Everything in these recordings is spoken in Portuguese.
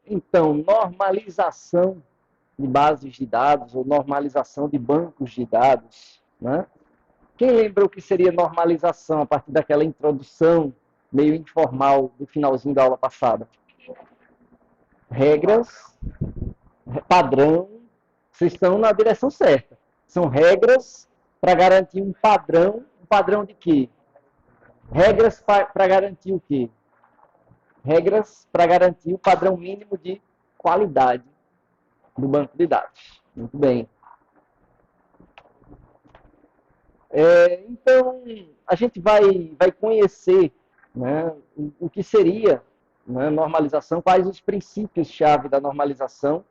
Então, normalização de bases de dados ou normalização de bancos de dados, né? Quem lembra o que seria normalização a partir daquela introdução meio informal do finalzinho da aula passada? Regras, padrão, vocês estão na direção certa. São regras para garantir um padrão de quê? Regras para garantir o quê? Regras para garantir o padrão mínimo de qualidade do banco de dados. Muito bem. Então, a gente vai conhecer, né, o que seria, né, normalização, quais os princípios-chave da normalização,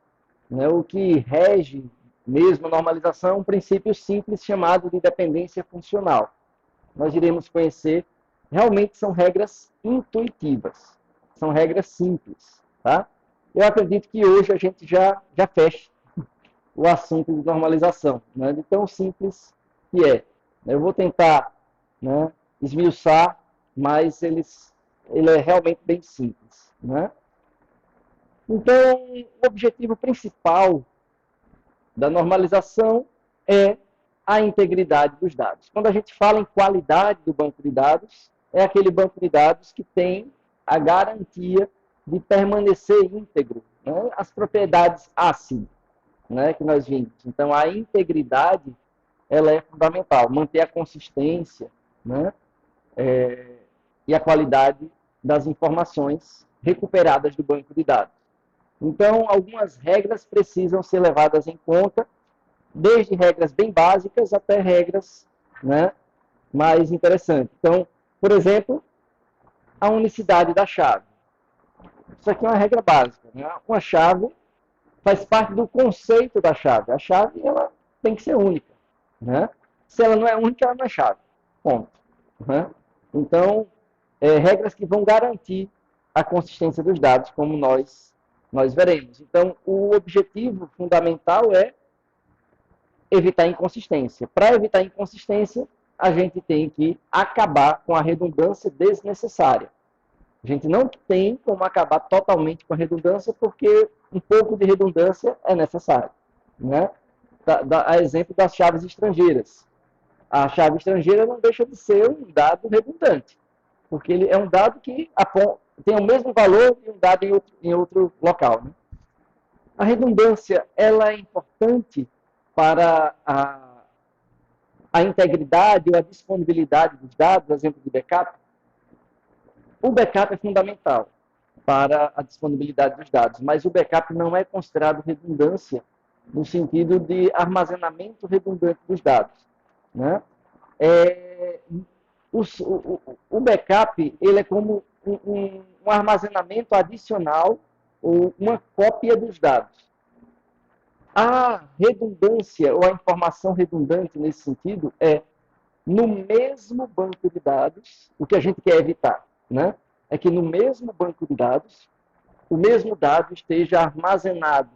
né, o que rege mesmo a normalização, é um princípio simples chamado de dependência funcional. Nós iremos conhecer, realmente são regras intuitivas, são regras simples. Tá? Eu acredito que hoje a gente já fecha o assunto de normalização, né, de tão simples que é. Eu vou tentar, né, esmiuçar, mas ele é realmente bem simples. Né? Então, o objetivo principal da normalização é a integridade dos dados. Quando a gente fala em qualidade do banco de dados, é aquele banco de dados que tem a garantia de permanecer íntegro, né? As propriedades ACID, né, que nós vimos. Então, a integridade ela é fundamental, manter a consistência, né, e a qualidade das informações recuperadas do banco de dados. Então, algumas regras precisam ser levadas em conta, desde regras bem básicas até regras, né, mais interessantes. Então, por exemplo, a unicidade da chave. Isso aqui é uma regra básica. Né? Uma chave faz parte do conceito da chave. A chave ela tem que ser única. Né? Se ela não é única, ela não é chave. Ponto. Né? Então, regras que vão garantir a consistência dos dados, como nós veremos. Então, o objetivo fundamental é evitar inconsistência. Para evitar inconsistência, a gente tem que acabar com a redundância desnecessária. A gente não tem como acabar totalmente com a redundância, porque um pouco de redundância é necessário. Né? A exemplo das chaves estrangeiras. A chave estrangeira não deixa de ser um dado redundante, porque ele é um dado que tem o mesmo valor de um dado em outro local. Né? A redundância ela é importante para a integridade ou a disponibilidade dos dados, exemplo de backup. O backup é fundamental para a disponibilidade dos dados, mas o backup não é considerado redundância no sentido de armazenamento redundante dos dados. Né? O backup ele é como um armazenamento adicional ou uma cópia dos dados. A redundância ou a informação redundante nesse sentido é no mesmo banco de dados, o que a gente quer evitar, né? É que no mesmo banco de dados, o mesmo dado esteja armazenado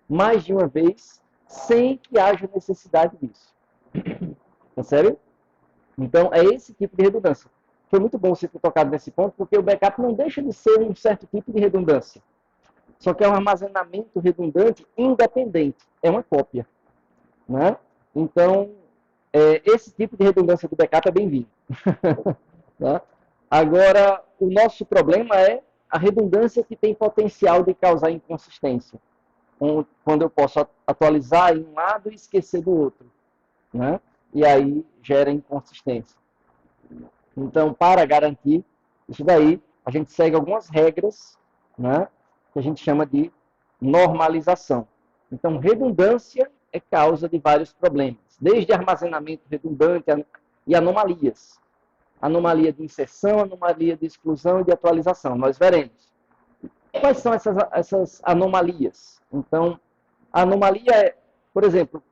mais de uma vez, sem que haja necessidade disso. Percebe? Então, é esse tipo de redundância. Foi muito bom você ter tocado nesse ponto, porque o backup não deixa de ser um certo tipo de redundância. Só que é um armazenamento redundante independente. É uma cópia. Né? Então, esse tipo de redundância do backup é bem-vindo. Tá? Agora, o nosso problema é a redundância que tem potencial de causar inconsistência. Quando eu posso atualizar em um lado e esquecer do outro. Né? E aí gera inconsistência. Então, para garantir isso daí, a gente segue algumas regras, né, que a gente chama de normalização. Então, redundância é causa de vários problemas, desde armazenamento redundante e anomalias. Anomalia de inserção, anomalia de exclusão e de atualização. Nós veremos. Quais são essas anomalias? Então, a anomalia é, por exemplo,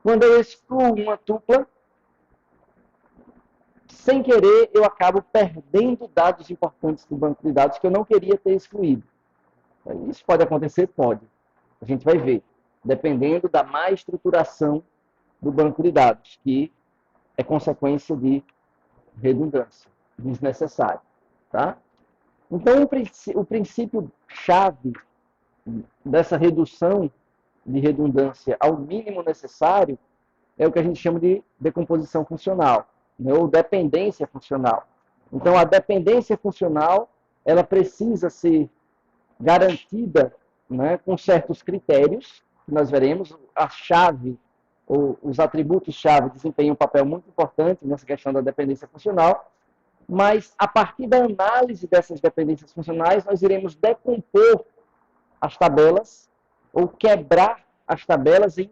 quando eu excluo uma tupla, sem querer, eu acabo perdendo dados importantes do banco de dados que eu não queria ter excluído. Isso pode acontecer? Pode. A gente vai ver. Dependendo da má estruturação do banco de dados, que é consequência de redundância desnecessária. Tá? Então, o princípio-chave dessa redução de redundância ao mínimo necessário é o que a gente chama de decomposição funcional, né, ou dependência funcional. Então, a dependência funcional ela precisa ser garantida, né, com certos critérios, que nós veremos. A chave, ou os atributos-chave, desempenham um papel muito importante nessa questão da dependência funcional, mas a partir da análise dessas dependências funcionais, nós iremos decompor as tabelas ou quebrar as tabelas em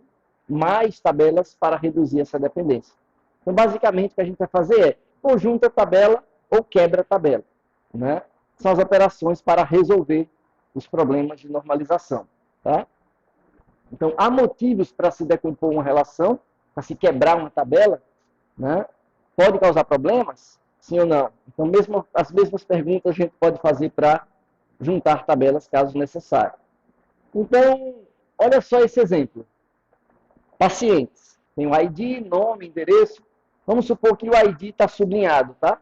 mais tabelas para reduzir essa dependência. Então, basicamente, o que a gente vai fazer é ou junta a tabela ou quebra a tabela, né? São as operações para resolver os problemas de normalização. Tá? Então, há motivos para se decompor uma relação, para se quebrar uma tabela, né? Pode causar problemas? Sim ou não? Então, mesmo, as mesmas perguntas a gente pode fazer para juntar tabelas, caso necessário. Então, olha só esse exemplo. Pacientes. Tem o ID, nome, endereço. Vamos supor que o ID está sublinhado, tá?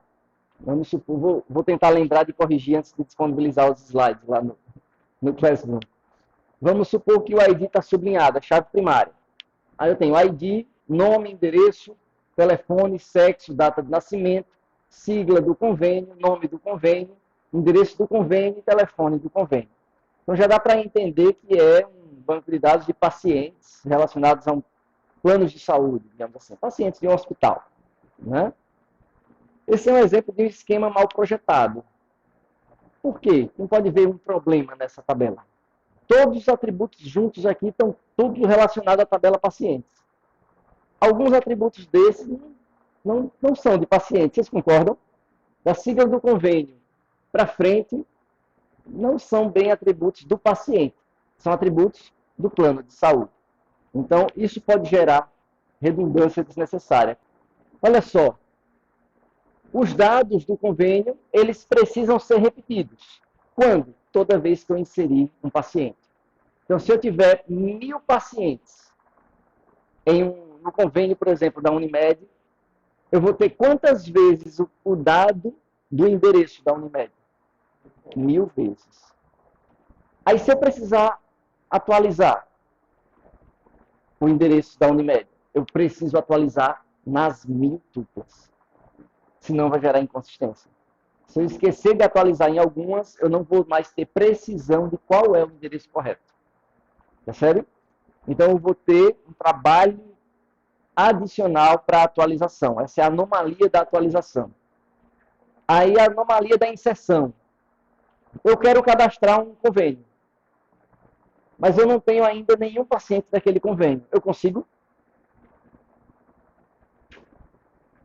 Vamos supor, vou tentar lembrar de corrigir antes de disponibilizar os slides lá no Classroom. Vamos supor que o ID está sublinhado, a chave primária. Aí eu tenho ID, nome, endereço, telefone, sexo, data de nascimento, sigla do convênio, nome do convênio, endereço do convênio e telefone do convênio. Então já dá para entender que é um banco de dados de pacientes relacionados a planos de saúde, digamos assim, pacientes de um hospital. Né? Esse é um exemplo de um esquema mal projetado. Por quê? Não pode ver um problema nessa tabela. Todos os atributos juntos aqui estão tudo relacionado à tabela pacientes. Alguns atributos desses não são de pacientes, vocês concordam? Da sigla do convênio para frente, não são bem atributos do paciente, são atributos do plano de saúde. Então, isso pode gerar redundância desnecessária. Olha só, os dados do convênio, eles precisam ser repetidos. Quando? Toda vez que eu inserir um paciente. Então, se eu tiver 1000 pacientes no convênio, por exemplo, da Unimed, eu vou ter quantas vezes o dado do endereço da Unimed? 1000 vezes. Aí, se eu precisar atualizar o endereço da Unimed, eu preciso atualizar nas 1000 tuplas. Senão vai gerar inconsistência. Se eu esquecer de atualizar em algumas, eu não vou mais ter precisão de qual é o endereço correto. Percebe? Então, eu vou ter um trabalho adicional para a atualização. Essa é a anomalia da atualização. Aí, a anomalia da inserção. Eu quero cadastrar um convênio, mas eu não tenho ainda nenhum paciente daquele convênio. Eu consigo?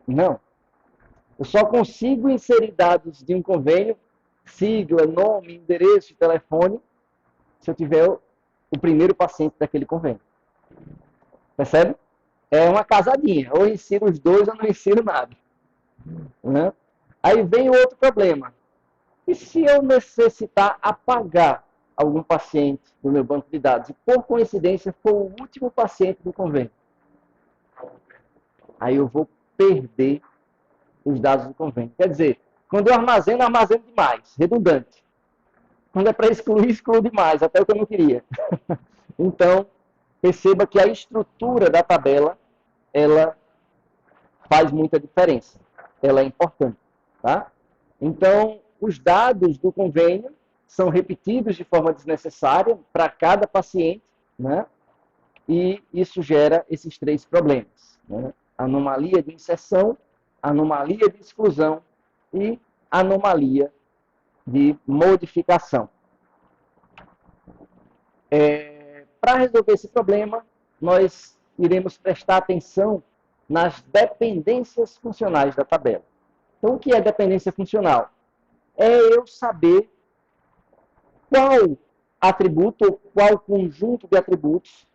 Não. Eu só consigo inserir dados de um convênio, sigla, nome, endereço e telefone, se eu tiver o primeiro paciente daquele convênio. Percebe? É uma casadinha. Ou eu insiro os dois ou não insiro nada. Né? Aí vem o outro problema. E se eu necessitar apagar algum paciente do meu banco de dados e, por coincidência, for o último paciente do convênio? Aí eu vou perder os dados do convênio. Quer dizer, quando eu armazeno demais, redundante. Quando é para excluir, excluo demais, até o que eu não queria. Então, perceba que a estrutura da tabela, ela faz muita diferença. Ela é importante. Tá? Então, os dados do convênio são repetidos de forma desnecessária para cada paciente, né? E isso gera esses 3 problemas. Né? Anomalia de inserção, anomalia de exclusão e anomalia de modificação. Para resolver esse problema, nós iremos prestar atenção nas dependências funcionais da tabela. Então, o que é dependência funcional? É eu saber qual atributo ou qual conjunto de atributos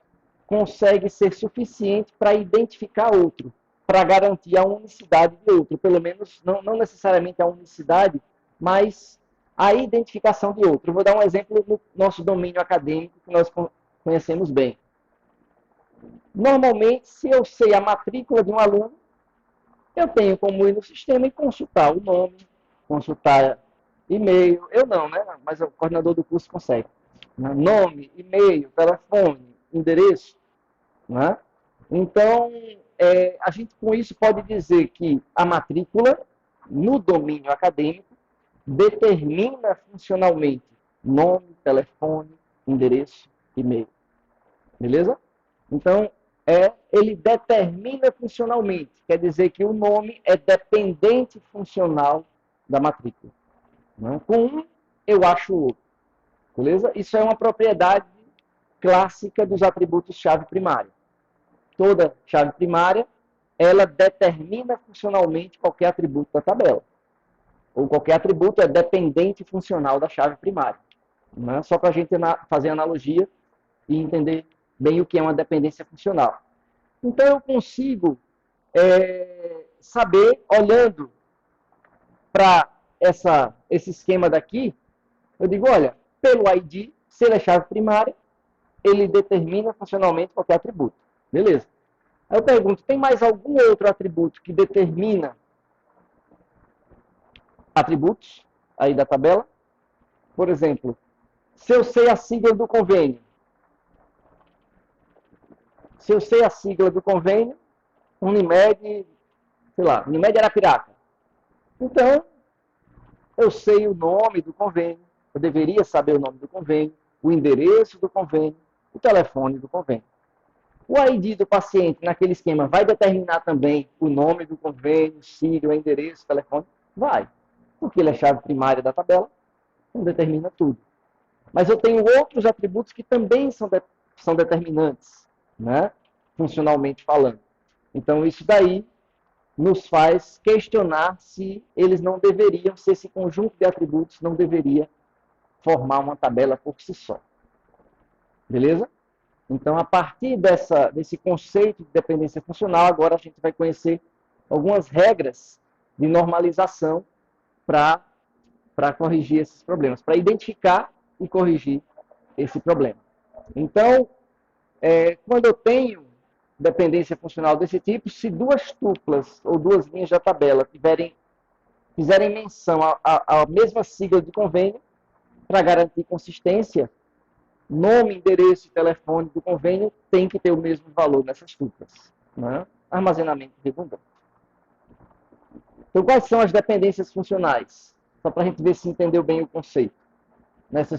consegue ser suficiente para identificar outro, para garantir a unicidade de outro. Pelo menos, não necessariamente a unicidade, mas a identificação de outro. Eu vou dar um exemplo no nosso domínio acadêmico que nós conhecemos bem. Normalmente, se eu sei a matrícula de um aluno, eu tenho como ir no sistema e consultar o nome, consultar e-mail. Eu não, né? Mas o coordenador do curso consegue. né? Nome, e-mail, telefone, endereço. Né? Então, a gente com isso pode dizer que a matrícula, no domínio acadêmico, determina funcionalmente nome, telefone, endereço, e-mail. Beleza? Então, ele determina funcionalmente, quer dizer que o nome é dependente funcional da matrícula. Né? Com um, eu acho o outro. Beleza? Isso é uma propriedade clássica dos atributos-chave primária. Toda chave primária, ela determina funcionalmente qualquer atributo da tabela. Ou qualquer atributo é dependente funcional da chave primária. Né? Só para a gente fazer analogia e entender bem o que é uma dependência funcional. Então, eu consigo saber, olhando para esse esquema daqui, eu digo, olha, pelo ID, se ele é chave primária, ele determina funcionalmente qualquer atributo. Beleza. Aí eu pergunto, tem mais algum outro atributo que determina atributos aí da tabela? Por exemplo, se eu sei a sigla do convênio, Unimed, sei lá, Unimed Arapiraca. Então, eu sei o nome do convênio, eu deveria saber o nome do convênio, o endereço do convênio, o telefone do convênio. O ID do paciente, naquele esquema, vai determinar também o nome do convênio, o endereço, o telefone? Vai. Porque ele é chave primária da tabela, então determina tudo. Mas eu tenho outros atributos que também são determinantes, né? Funcionalmente falando. Então, isso daí nos faz questionar se eles não deveriam, se esse conjunto de atributos não deveria formar uma tabela por si só. Beleza? Então, a partir desse conceito de dependência funcional, agora a gente vai conhecer algumas regras de normalização para corrigir esses problemas, para identificar e corrigir esse problema. Então, quando eu tenho dependência funcional desse tipo, se duas tuplas ou duas linhas da tabela fizerem menção à mesma sigla de convênio, para garantir consistência, nome, endereço e telefone do convênio tem que ter o mesmo valor nessas tuplas. Né? Armazenamento redundante. Então, quais são as dependências funcionais? Só para a gente ver se entendeu bem o conceito nessa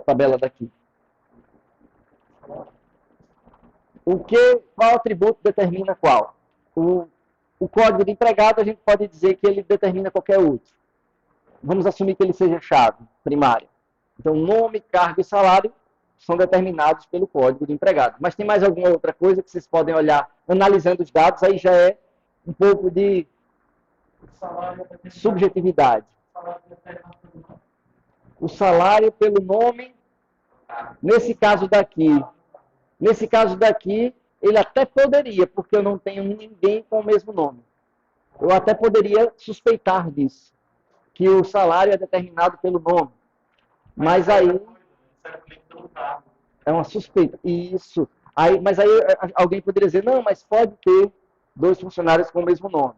tabela daqui. Qual atributo determina qual? O código de empregado, a gente pode dizer que ele determina qualquer outro. Vamos assumir que ele seja chave primária. Então, nome, cargo e salário são determinados pelo código de empregado. Mas tem mais alguma outra coisa que vocês podem olhar analisando os dados, aí já é um pouco de subjetividade. O salário pelo nome, nesse caso daqui, ele até poderia, porque eu não tenho ninguém com o mesmo nome. Eu até poderia suspeitar disso, que o salário é determinado pelo nome. Mas aí é uma suspeita. Isso. Mas aí alguém poderia dizer, não, mas pode ter dois funcionários com o mesmo nome.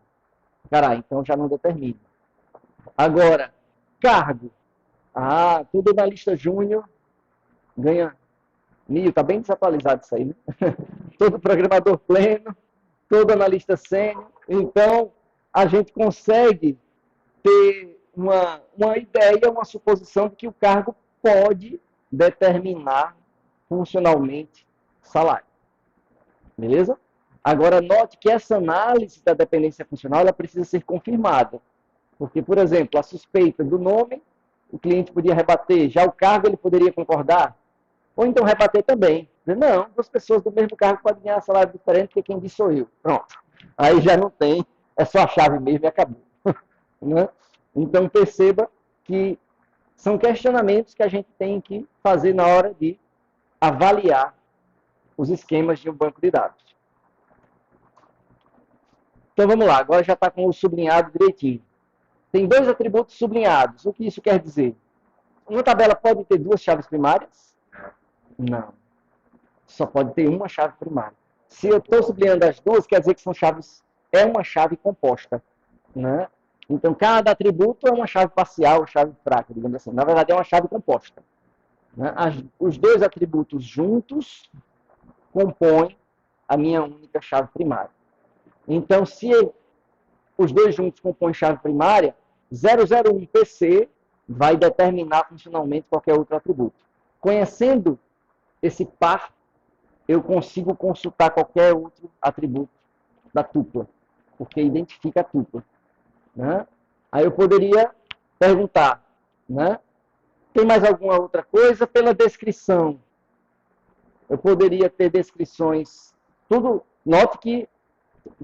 Caralho, então já não determina. Agora, cargo. Tudo na lista júnior ganha mil. Tá bem desatualizado isso aí, né? Todo programador pleno, todo analista sênior. Então, a gente consegue ter uma ideia, uma suposição de que o cargo pode determinar funcionalmente salário. Beleza? Agora, note que essa análise da dependência funcional ela precisa ser confirmada. Porque, por exemplo, a suspeita do nome, o cliente podia rebater, já o cargo ele poderia concordar, ou então rebater também. Não, duas pessoas do mesmo cargo podem ganhar salário diferente, porque quem disse sou eu. Pronto. Aí já não tem, é só a chave mesmo e acabou. Né? Então, perceba que são questionamentos que a gente tem que fazer na hora de avaliar os esquemas de um banco de dados. Então, vamos lá. Agora já está com o sublinhado direitinho. Tem dois atributos sublinhados. O que isso quer dizer? Uma tabela pode ter duas chaves primárias? Não. Só pode ter uma chave primária. Se eu estou sublinhando as duas, quer dizer que são chaves, é uma chave composta. Né? Então, cada atributo é uma chave parcial, chave fraca, digamos assim. Na verdade, é uma chave composta. Né? Os dois atributos juntos compõem a minha única chave primária. Então, se os dois juntos compõem chave primária, 001 PC vai determinar funcionalmente qualquer outro atributo. Conhecendo esse par, eu consigo consultar qualquer outro atributo da tupla, porque identifica a tupla. Né? Aí eu poderia perguntar, né? Tem mais alguma outra coisa? Pela descrição, eu poderia ter descrições, tudo, note que,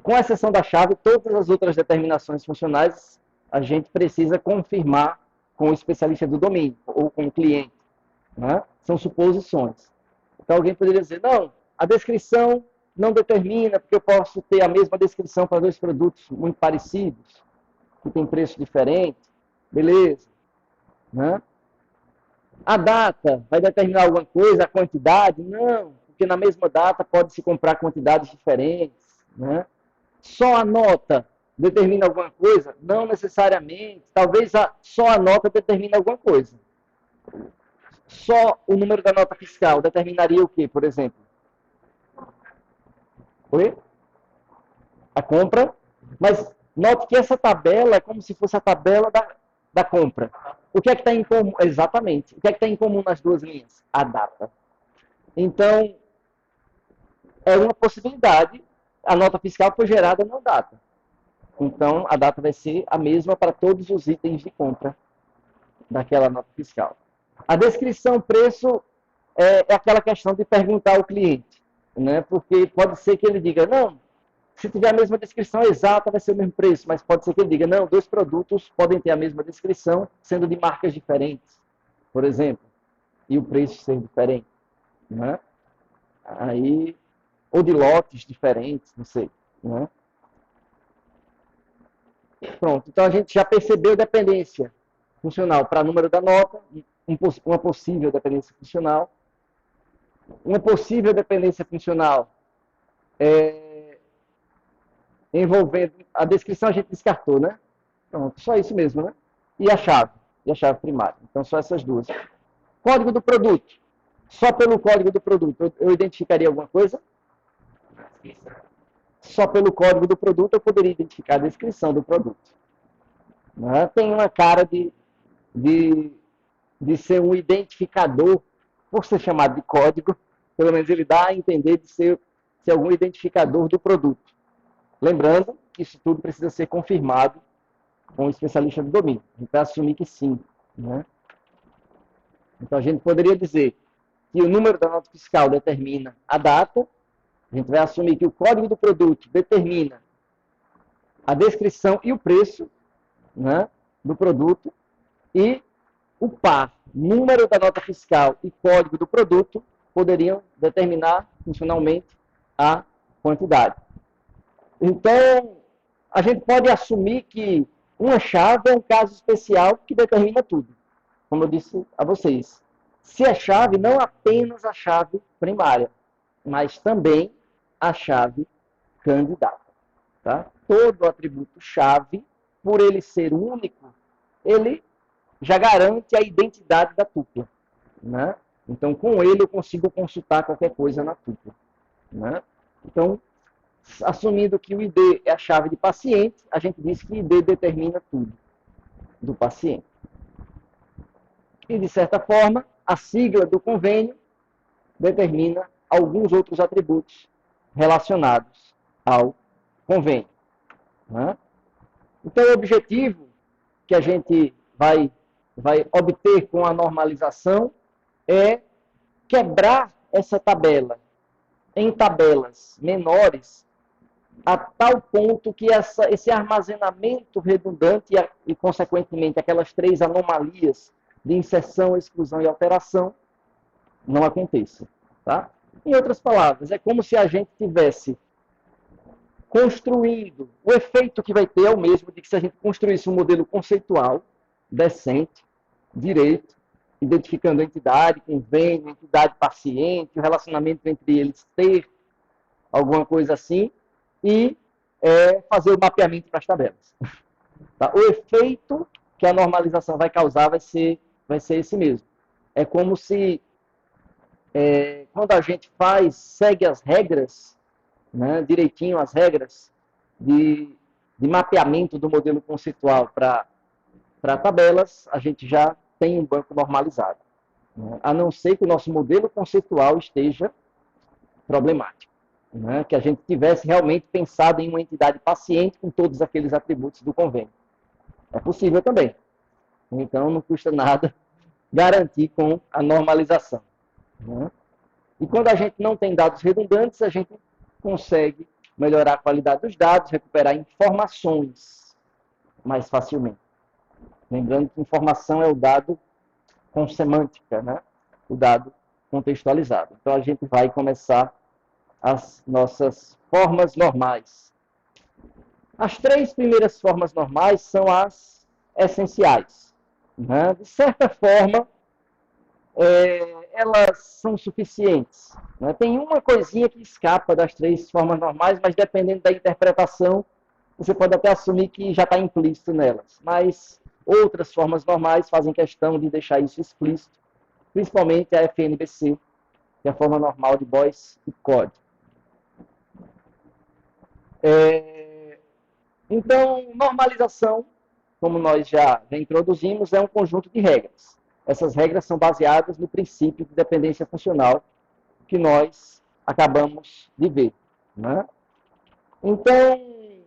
com exceção da chave, todas as outras determinações funcionais a gente precisa confirmar com o especialista do domínio ou com o cliente. Né? São suposições. Então alguém poderia dizer, não, a descrição não determina, porque eu posso ter a mesma descrição para dois produtos muito parecidos, que tem preço diferente. Beleza. Né? A data vai determinar alguma coisa, a quantidade? Não, porque na mesma data pode-se comprar quantidades diferentes. Né? Só a nota determina alguma coisa? Não necessariamente. Talvez só a nota determine alguma coisa. Só o número da nota fiscal determinaria o quê, por exemplo? Oi? A compra. Mas note que essa tabela é como se fosse a tabela da compra. O que é que está em comum? Exatamente. O que é que está em comum nas duas linhas? A data. Então, é uma possibilidade. A nota fiscal foi gerada na data. Então, a data vai ser a mesma para todos os itens de compra daquela nota fiscal. A descrição preço é aquela questão de perguntar ao cliente, né? Porque pode ser que ele diga, não, se tiver a mesma descrição exata vai ser o mesmo preço, mas pode ser que ele diga, não, dois produtos podem ter a mesma descrição, sendo de marcas diferentes, por exemplo, e o preço ser diferente, né? Aí, ou de lotes diferentes, não sei, né? Pronto, então a gente já percebeu dependência funcional para número da nota, uma possível dependência funcional. Uma possível dependência funcional envolvendo... A descrição a gente descartou, né? Pronto, só isso mesmo, né? E a chave primária. Então, só essas duas. Código do produto. Só pelo código do produto eu identificaria alguma coisa? Só pelo código do produto eu poderia identificar a descrição do produto. Né? Tem uma cara de ser um identificador, por ser chamado de código, pelo menos ele dá a entender de ser algum identificador do produto. Lembrando que isso tudo precisa ser confirmado com o especialista do domínio. A gente vai assumir que sim. Né? Então a gente poderia dizer que o número da nota fiscal determina a data, a gente vai assumir que o código do produto determina a descrição e o preço, né, do produto, e o par, número da nota fiscal e código do produto, poderiam determinar funcionalmente a quantidade. Então, a gente pode assumir que uma chave é um caso especial que determina tudo, como eu disse a vocês. Se a chave, não apenas a chave primária, mas também a chave candidata. Tá? Todo atributo chave, por ele ser único, ele já garante a identidade da tupla. Né? Então, com ele, eu consigo consultar qualquer coisa na tupla. Né? Então, assumindo que o ID é a chave de paciente, a gente diz que ID determina tudo do paciente. E, de certa forma, a sigla do convênio determina alguns outros atributos relacionados ao convênio. Né? Então, o objetivo que a gente vai obter com a normalização é quebrar essa tabela em tabelas menores a tal ponto que esse armazenamento redundante e, consequentemente, aquelas três anomalias de inserção, exclusão e alteração não aconteça. Tá? Em outras palavras, é como se a gente tivesse construindo, o efeito que vai ter é o mesmo de que se a gente construísse um modelo conceitual, decente, direito, identificando a entidade, convênio, entidade paciente, o relacionamento entre eles ter alguma coisa assim, e fazer o mapeamento para as tabelas. Tá? O efeito que a normalização vai causar vai ser esse mesmo. É como se, quando a gente segue as regras, né, direitinho as regras de mapeamento do modelo conceitual para tabelas, a gente já tem um banco normalizado, né? A não ser que o nosso modelo conceitual esteja problemático, né? Que a gente tivesse realmente pensado em uma entidade paciente com todos aqueles atributos do convênio. É possível também. Então, não custa nada garantir com a normalização, né? E quando a gente não tem dados redundantes, a gente consegue melhorar a qualidade dos dados, recuperar informações mais facilmente. Lembrando que informação é o dado com semântica, né? O dado contextualizado. Então, a gente vai começar as nossas formas normais. As 3 primeiras formas normais são as essenciais, né? De certa forma, elas são suficientes, né? Tem uma coisinha que escapa das 3 formas normais, mas dependendo da interpretação, você pode até assumir que já está implícito nelas. Mas outras formas normais fazem questão de deixar isso explícito, principalmente a FNBC, que é a forma normal de Boyce e Codd. Então, normalização, como nós já introduzimos, é um conjunto de regras. Essas regras são baseadas no princípio de dependência funcional que nós acabamos de ver, né? Então,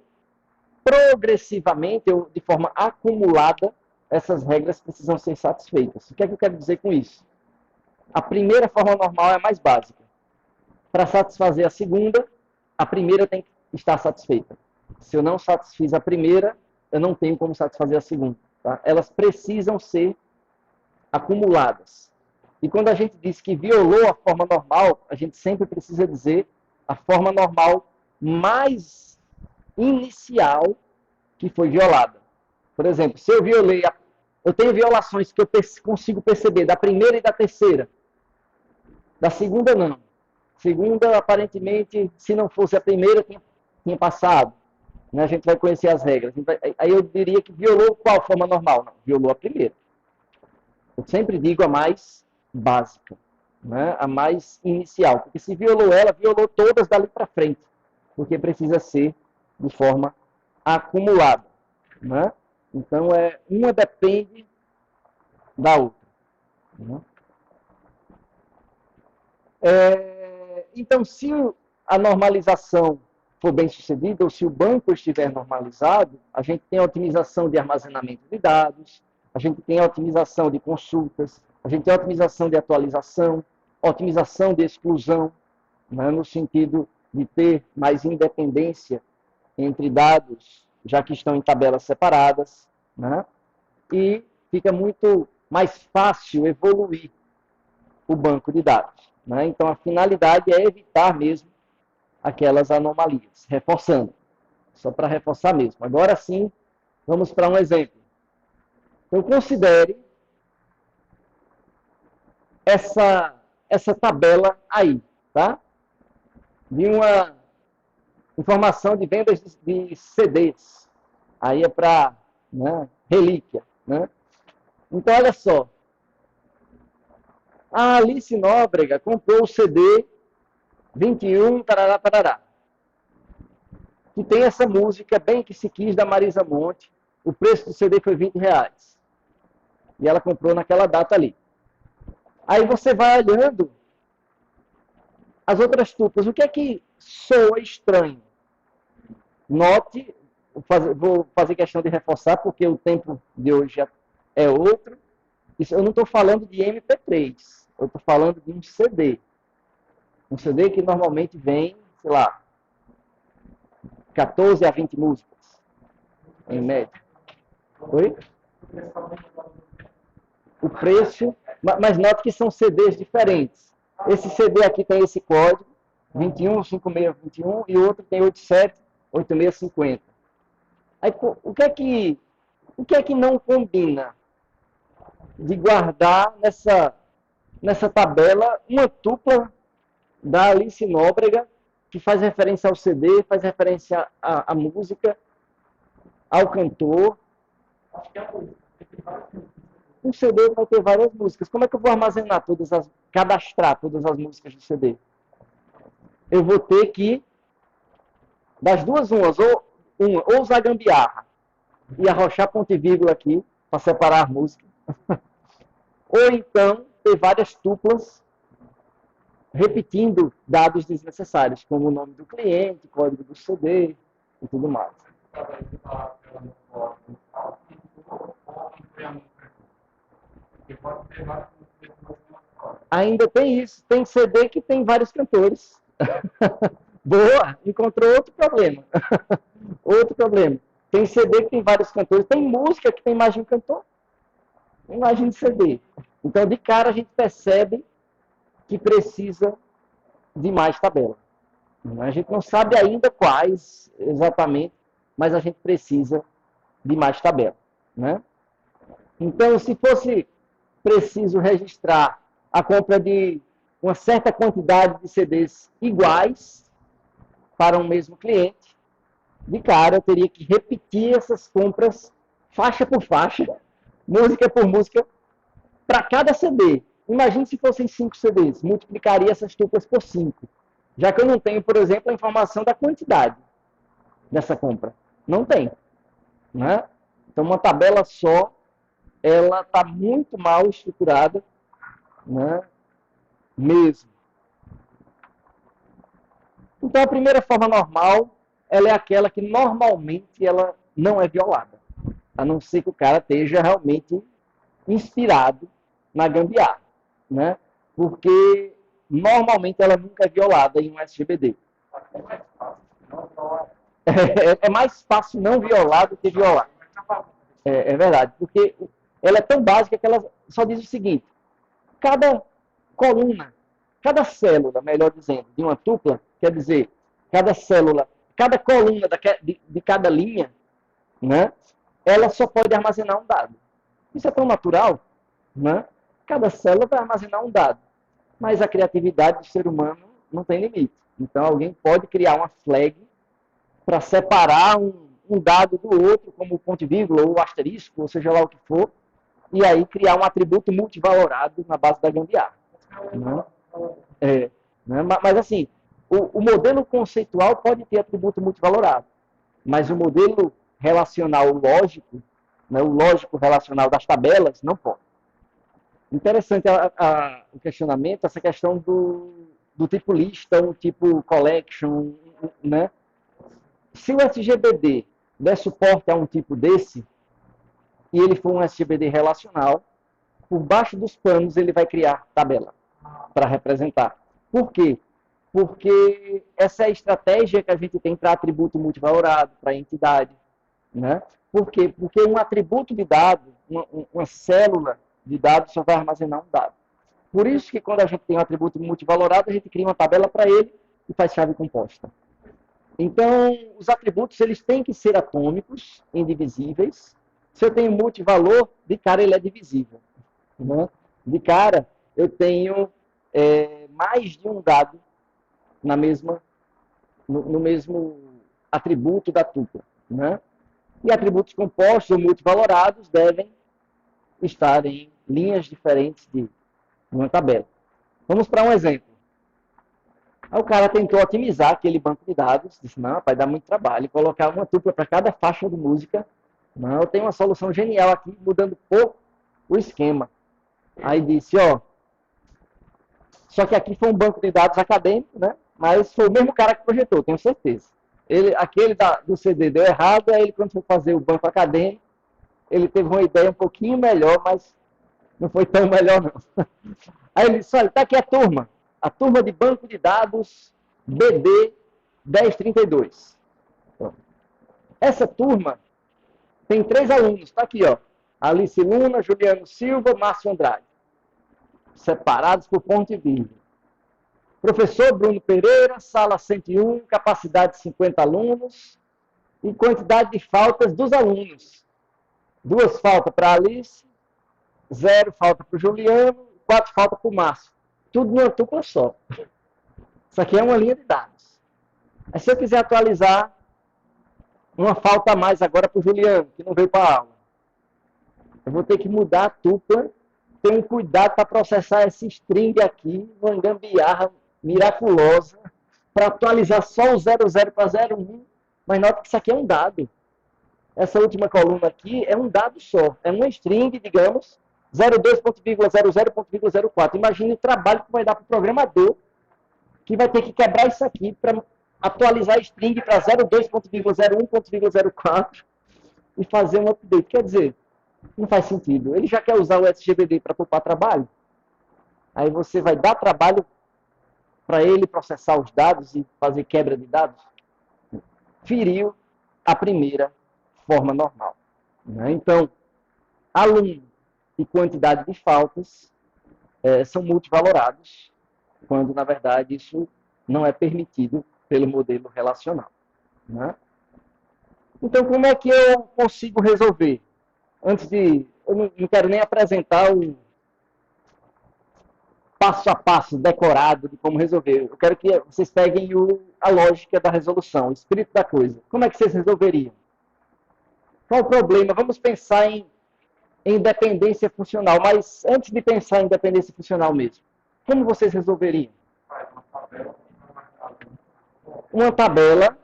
progressivamente, de forma acumulada, essas regras precisam ser satisfeitas. O que é que eu quero dizer com isso? A primeira forma normal é a mais básica. Para satisfazer a segunda, a primeira tem que estar satisfeita. Se eu não satisfiz a primeira, eu não tenho como satisfazer a segunda. Tá? Elas precisam ser acumuladas. E quando a gente diz que violou a forma normal, a gente sempre precisa dizer a forma normal mais inicial que foi violada. Por exemplo, se eu violei, eu tenho violações que eu consigo perceber da primeira e da terceira. Da segunda, não. Segunda, aparentemente, se não fosse a primeira, tinha passado. Né? A gente vai conhecer as regras. Aí eu diria que violou qual forma normal? Não, violou a primeira. Eu sempre digo a mais básica, né? A mais inicial. Porque se violou ela, violou todas dali para frente. Porque precisa ser de forma acumulada, né? Então, uma depende da outra, né? Então, se a normalização for bem sucedida, ou se o banco estiver normalizado, a gente tem a otimização de armazenamento de dados, a gente tem a otimização de consultas, a gente tem a otimização de atualização, otimização de exclusão, né, no sentido de ter mais independência entre dados, já que estão em tabelas separadas, né, e fica muito mais fácil evoluir o banco de dados, né? Então, a finalidade é evitar mesmo aquelas anomalias, reforçando, só para reforçar mesmo. Agora sim, vamos para um exemplo. Então, considere essa tabela aí, tá? De uma informação de vendas de CDs. Aí é para, né, relíquia, né? Então, olha só. A Alice Nóbrega comprou o CD 21, tarará, tarará, que tem essa música Bem Que Se Quis, da Marisa Monte. O preço do CD foi R$ 20. E ela comprou naquela data ali. Aí você vai olhando as outras tuplas. O que é que soa estranho? Note, vou fazer questão de reforçar, porque o tempo de hoje é outro. Isso, eu não estou falando de MP3, eu estou falando de um CD. Um CD que normalmente vem, sei lá, 14 a 20 músicas, em média. Oi? O preço, mas note que são CDs diferentes. Esse CD aqui tem esse código, 215621, e o outro tem 878650. Aí, o que é que não combina de guardar nessa tabela uma tupla da Alice Nóbrega, que faz referência ao CD, faz referência à música, ao cantor? Um CD vai ter várias músicas. Como é que eu vou armazenar cadastrar todas as músicas do CD? Eu vou ter que, das duas umas, ou usar gambiarra e arrochar ponto e vírgula aqui para separar a música, ou então ter várias tuplas repetindo dados desnecessários, como o nome do cliente, código do CD e tudo mais. Ainda tem isso, tem CD que tem vários cantores. Boa, encontrou outro problema. Outro problema. Tem CD que tem vários cantores, tem música que tem mais de um cantor. Imagine CD. Então, de cara, a gente percebe que precisa de mais tabela. A gente não sabe ainda quais exatamente, mas a gente precisa de mais tabela. Né? Então, se fosse preciso registrar a compra de uma certa quantidade de CDs iguais para um mesmo cliente, de cara eu teria que repetir essas compras faixa por faixa, música por música, para cada CD. Imagine se fossem 5 CDs, multiplicaria essas tuplas por 5. Já que eu não tenho, por exemplo, a informação da quantidade dessa compra. Não tem. Né? Então, uma tabela só, ela está muito mal estruturada, né? Mesmo. Então, a primeira forma normal, ela é aquela que normalmente ela não é violada. A não ser que o cara esteja realmente inspirado na gambiarra. Né? Porque normalmente ela nunca é violada em um SGBD. É mais fácil não violar do que violar. É verdade, porque ela é tão básica que ela só diz o seguinte: cada coluna, cada célula, melhor dizendo, de uma tupla, quer dizer, cada célula, cada coluna de cada linha, né, ela só pode armazenar um dado. Isso é tão natural, né? Cada célula vai armazenar um dado. Mas a criatividade do ser humano não tem limite. Então, alguém pode criar uma flag para separar um dado do outro, como o ponto e vírgula, ou o asterisco, ou seja lá o que for, e aí criar um atributo multivalorado na base da gambiarra. Né? Né? Mas assim, o modelo conceitual pode ter atributo multivalorado, mas o modelo relacional lógico, né, o lógico relacional das tabelas, não pode. Interessante o questionamento, essa questão do tipo lista, um tipo collection, né? Se o SGBD der suporte a um tipo desse, e ele for um SGBD relacional, por baixo dos panos ele vai criar tabela para representar. Por quê? Porque essa é a estratégia que a gente tem para atributo multivalorado, para entidade. Né? Por quê? Porque um atributo de dado, uma célula de dado, só vai armazenar um dado. Por isso que quando a gente tem um atributo multivalorado, a gente cria uma tabela para ele e faz chave composta. Então, os atributos eles têm que ser atômicos, indivisíveis. Se eu tenho multivalor, de cara ele é divisível. Né? De cara, eu tenho mais de um dado no mesmo atributo da tupla. Né? E atributos compostos ou multivalorados devem estar em linhas diferentes de uma tabela. Vamos para um exemplo. Aí o cara tentou otimizar aquele banco de dados, disse, não, vai dar muito trabalho, colocar uma tupla para cada faixa de música. Não, eu tenho uma solução genial aqui, mudando pouco o esquema. Aí disse, ó, só que aqui foi um banco de dados acadêmico, né? Mas foi o mesmo cara que projetou, tenho certeza. Aquele do CD deu errado, aí ele, quando foi fazer o banco acadêmico, ele teve uma ideia um pouquinho melhor, mas não foi tão melhor, não. Aí ele disse, olha, está aqui a turma de banco de dados BD 1032. Essa turma tem 3 alunos, está aqui, ó. Alice Luna, Juliano Silva, Márcio Andrade. Separados por ponto e vírgula. Professor Bruno Pereira, sala 101, capacidade de 50 alunos e quantidade de faltas dos alunos. 2 faltas para a Alice, 0 falta para o Juliano, 4 faltas para o Márcio. Tudo numa tupla só. Isso aqui é uma linha de dados. Aí, se eu quiser atualizar, uma falta a mais agora para o Juliano, que não veio para a aula. Eu vou ter que mudar a tupla, ter um cuidado para processar esse string aqui, uma gambiarra miraculosa, para atualizar só o 00 para 01, mas nota que isso aqui é um dado. Essa última coluna aqui é um dado só, é uma string, digamos, 02.00.04. Imagine o trabalho que vai dar para o programador, que vai ter que quebrar isso aqui para atualizar a string para 02.01.04 e fazer um update. Quer dizer, não faz sentido. Ele já quer usar o SGBD para poupar trabalho. Aí você vai dar trabalho para ele processar os dados e fazer quebra de dados. Feriu a primeira forma normal. Então, aluno e quantidade de faltas são multivalorados, quando, na verdade, isso não é permitido pelo modelo relacional. Né? Então, como é que eu consigo resolver? Antes de... Eu não quero nem apresentar o passo a passo decorado de como resolver. Eu quero que vocês peguem a lógica da resolução, o espírito da coisa. Como é que vocês resolveriam? Qual o problema? Vamos pensar em dependência funcional, mas antes de pensar em dependência funcional mesmo, como vocês resolveriam? Uma tabela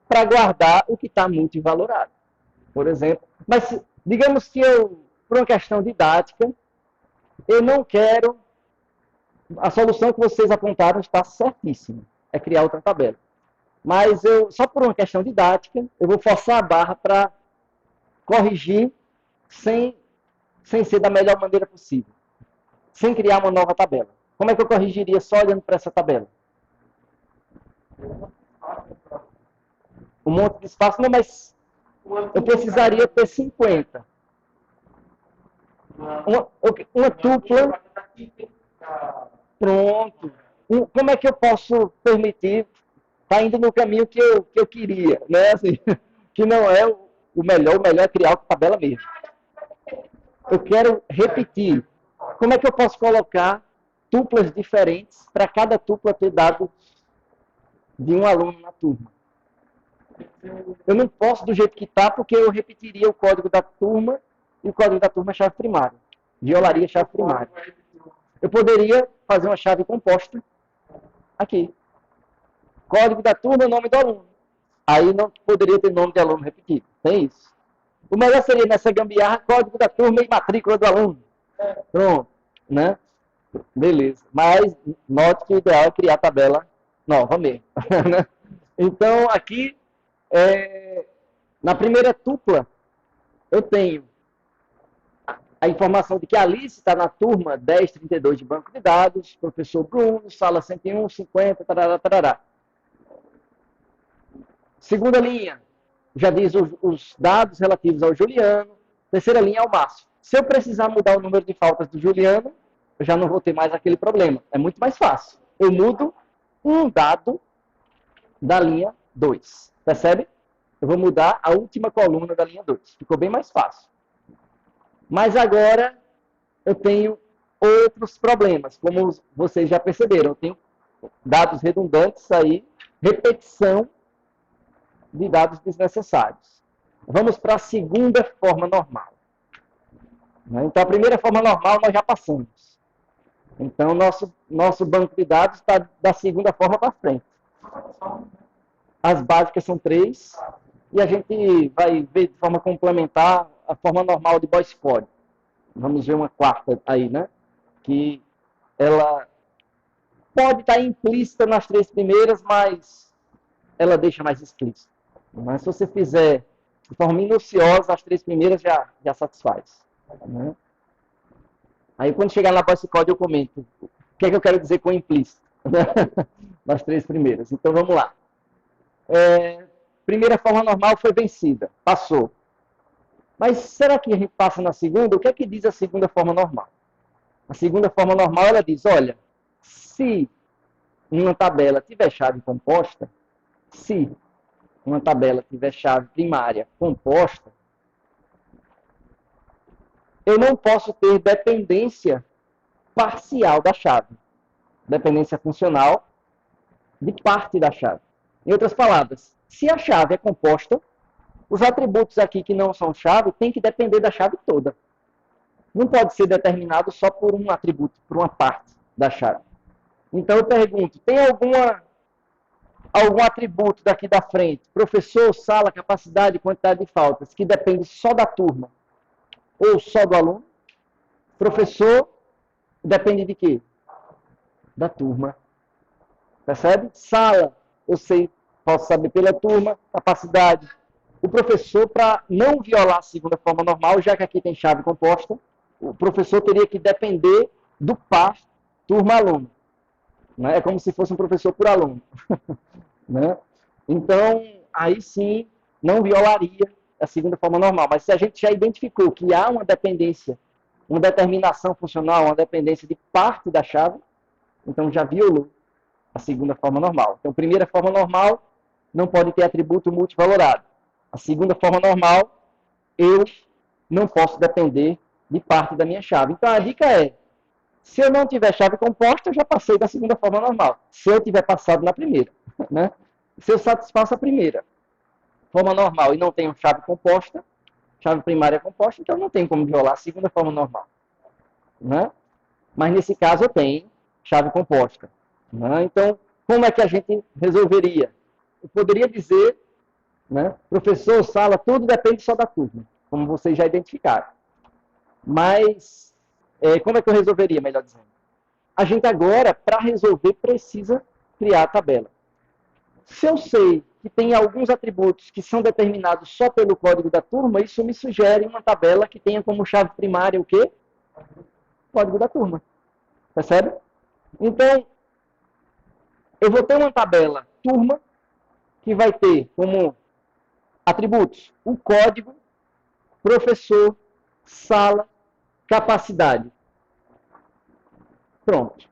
para guardar o que está multivalorado, por exemplo. Mas digamos que eu, por uma questão didática, eu não quero... A solução que vocês apontaram está certíssima, é criar outra tabela. Mas só por uma questão didática, eu vou forçar a barra para corrigir sem ser da melhor maneira possível, sem criar uma nova tabela. Como é que eu corrigiria só olhando para essa tabela? Um monte de espaço, não, mas eu precisaria ter 50. Uma tupla. Pronto. Como é que eu posso permitir estar indo no caminho que eu queria? Né? Assim, que não é o melhor é criar outra tabela mesmo. Eu quero repetir. Como é que eu posso colocar tuplas diferentes para cada tupla ter dados de um aluno na turma? Eu não posso do jeito que está, porque eu repetiria o código da turma e o código da turma é chave primária. Violaria a chave primária. Eu poderia fazer uma chave composta aqui. Código da turma, nome do aluno. Aí não poderia ter nome de aluno repetido. Tem isso. O melhor seria nessa gambiarra, código da turma e matrícula do aluno. Pronto. Né? Beleza. Mas note que o ideal é criar a tabela nova mesmo. Então, aqui, na primeira tupla, eu tenho a informação de que a Alice está na turma 1032 de banco de dados, professor Bruno, sala 101, 50, tarará, tarará. Segunda linha, já diz os dados relativos ao Juliano. Terceira linha, ao Márcio. Se eu precisar mudar o número de faltas do Juliano, eu já não vou ter mais aquele problema. É muito mais fácil. Eu mudo um dado da linha 2. Percebe? Eu vou mudar a última coluna da linha 2. Ficou bem mais fácil. Mas agora eu tenho outros problemas, como vocês já perceberam. Eu tenho dados redundantes aí, repetição de dados desnecessários. Vamos para a segunda forma normal. Então, a primeira forma normal nós já passamos. Então, nosso banco de dados está da segunda forma para frente. As básicas são 3, e a gente vai ver de forma complementar a forma normal de Boyce Code. Vamos ver uma quarta aí, né? Que ela pode estar implícita nas 3 primeiras, mas ela deixa mais explícito. Mas se você fizer de forma minuciosa, as 3 primeiras já satisfaz. Né? Aí quando chegar na Boyce Code eu comento o que é que eu quero dizer com implícito. Nas 3 primeiras. Então vamos lá. Primeira forma normal foi vencida. Passou. Mas será que a gente passa na segunda? O que é que diz a segunda forma normal? A segunda forma normal, ela diz, olha, se uma tabela tiver chave composta, se uma tabela tiver chave primária composta, eu não posso ter dependência parcial da chave. Dependência funcional de parte da chave. Em outras palavras, se a chave é composta, os atributos aqui que não são chave têm que depender da chave toda. não pode ser determinado só por um atributo, por uma parte da chave. Então eu pergunto, tem algum atributo daqui da frente, professor, sala, capacidade, quantidade de faltas, que depende só da turma ou só do aluno? Professor depende de quê? Da turma. Percebe? Sala, eu sei, posso saber pela turma, capacidade. O professor, para não violar a segunda forma normal, já que aqui tem chave composta, o professor teria que depender do par turma-aluno. Né? É como se fosse um professor por aluno. Né? Então, aí sim, não violaria a segunda forma normal. Mas se a gente já identificou que há uma dependência, uma determinação funcional, uma dependência de parte da chave, então já violou a segunda forma normal. Então, primeira forma normal não pode ter atributo multivalorado. A segunda forma normal, eu não posso depender de parte da minha chave. Então, a dica é, se eu não tiver chave composta, eu já passei da segunda forma normal. Se eu tiver passado na primeira. Né? Se eu satisfaço a primeira forma normal e não tenho chave composta, chave primária composta, então não tem como violar a segunda forma normal. Né? Mas nesse caso eu tenho chave composta. Né? Então, como é que a gente resolveria? Eu poderia dizer, né, professor, sala, tudo depende só da turma, como vocês já identificaram. Mas, como é que eu resolveria, melhor dizendo? A gente agora, para resolver, precisa criar a tabela. Se eu sei que tem alguns atributos que são determinados só pelo código da turma, isso me sugere uma tabela que tenha como chave primária o quê? Código da turma. Percebe? Então, eu vou ter uma tabela turma que vai ter como atributos o código, professor, sala, capacidade. Pronto.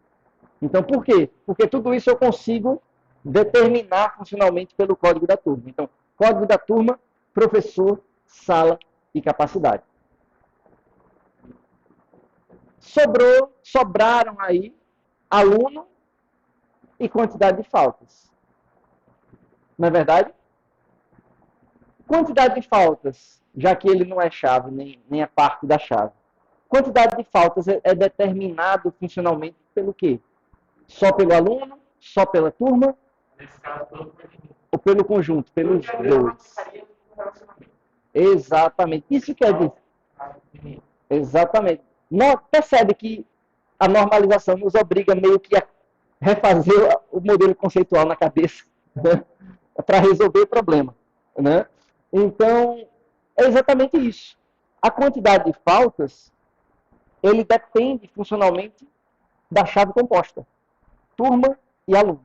Então, por quê? Porque tudo isso eu consigo determinar funcionalmente pelo código da turma. Então, código da turma, professor, sala e capacidade. Sobraram aí aluno e quantidade de faltas. Não é verdade? Quantidade de faltas, já que ele não é chave, nem é parte da chave. Quantidade de faltas é determinado funcionalmente pelo quê? Só pelo aluno? Só pela turma? Nesse caso, pelo conjunto. Ou pelo conjunto? Pelos dois. Exatamente. Isso quer dizer. Exatamente. Percebe que a normalização nos obriga meio que a refazer o modelo conceitual na cabeça, né? Para resolver o problema. Né? Então, é exatamente isso. A quantidade de faltas, ele depende funcionalmente da chave composta. Turma e aluno.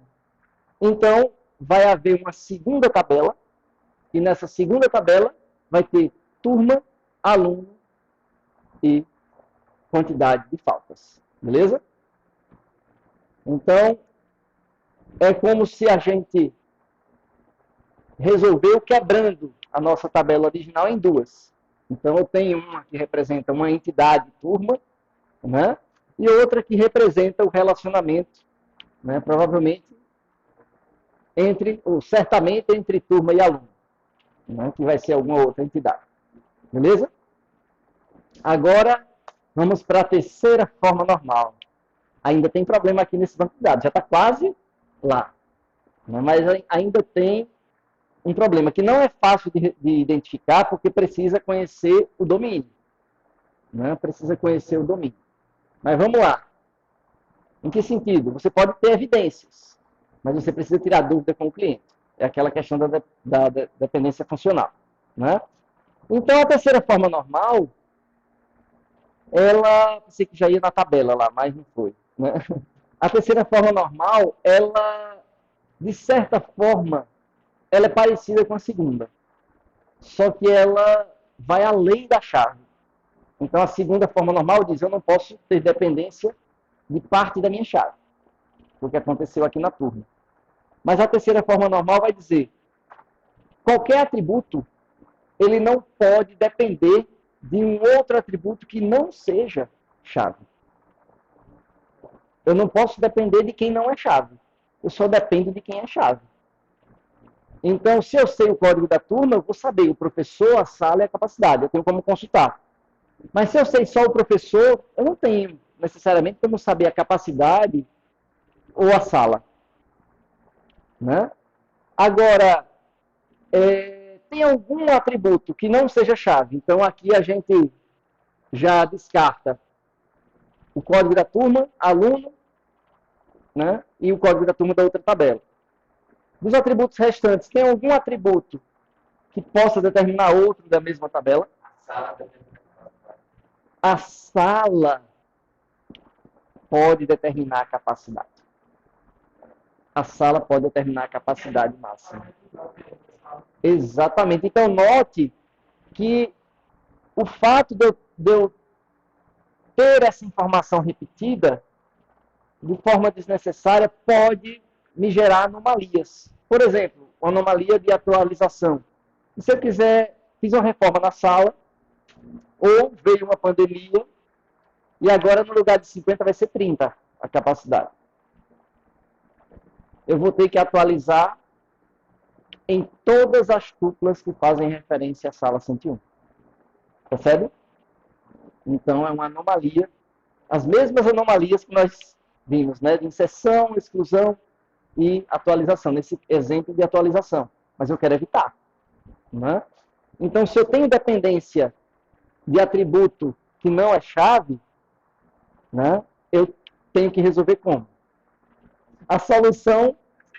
Então, vai haver uma segunda tabela, e nessa segunda tabela vai ter turma, aluno e quantidade de faltas. Beleza? Então, é como se a gente resolveu quebrando a nossa tabela original em duas. Então, eu tenho uma que representa uma entidade turma, né? E outra que representa o relacionamento, né? Provavelmente, ou certamente entre turma e aluno, né? Que vai ser alguma outra entidade. Beleza? Agora, vamos para a terceira forma normal. Ainda tem problema aqui nesse banco de dados, já está quase lá. Né? Mas ainda tem um problema que não é fácil de identificar, porque precisa conhecer o domínio. Né? Precisa conhecer o domínio. Mas vamos lá. Em que sentido? Você pode ter evidências, mas você precisa tirar dúvida com o cliente. É aquela questão da dependência funcional. Né? Então, a terceira forma normal, ela, pensei que já ia na tabela lá, mas não foi. Né? A terceira forma normal, ela, de certa forma, ela é parecida com a segunda. Só que ela vai além da chave. Então, a segunda forma normal diz, eu não posso ter dependência de parte da minha chave. O que aconteceu aqui na turma. Mas a terceira forma normal vai dizer, qualquer atributo, ele não pode depender de um outro atributo que não seja chave. Eu não posso depender de quem não é chave. Eu só dependo de quem é chave. Então, se eu sei o código da turma, eu vou saber o professor, a sala e a capacidade. Eu tenho como consultar. Mas se eu sei só o professor, eu não tenho necessariamente como saber a capacidade ou a sala. Né? Agora, tem algum atributo que não seja chave. Então, aqui a gente já descarta o código da turma, aluno, né? E o código da turma da outra tabela. Dos atributos restantes, tem algum atributo que possa determinar outro da mesma tabela? A sala pode determinar a capacidade. A sala pode determinar a capacidade máxima. Exatamente. Então, note que o fato de eu ter essa informação repetida de forma desnecessária pode me gerar anomalias. Por exemplo, uma anomalia de atualização. Se eu quiser, fiz uma reforma na sala, ou veio uma pandemia, e agora no lugar de 50 vai ser 30 a capacidade. Eu vou ter que atualizar em todas as tuplas que fazem referência à sala 101. Percebe? Então é uma anomalia. As mesmas anomalias que nós vimos, né? De inserção, exclusão e atualização, nesse exemplo de atualização. Mas eu quero evitar. Né? Então, se eu tenho dependência de atributo que não é chave, né? Eu tenho que resolver como? A solução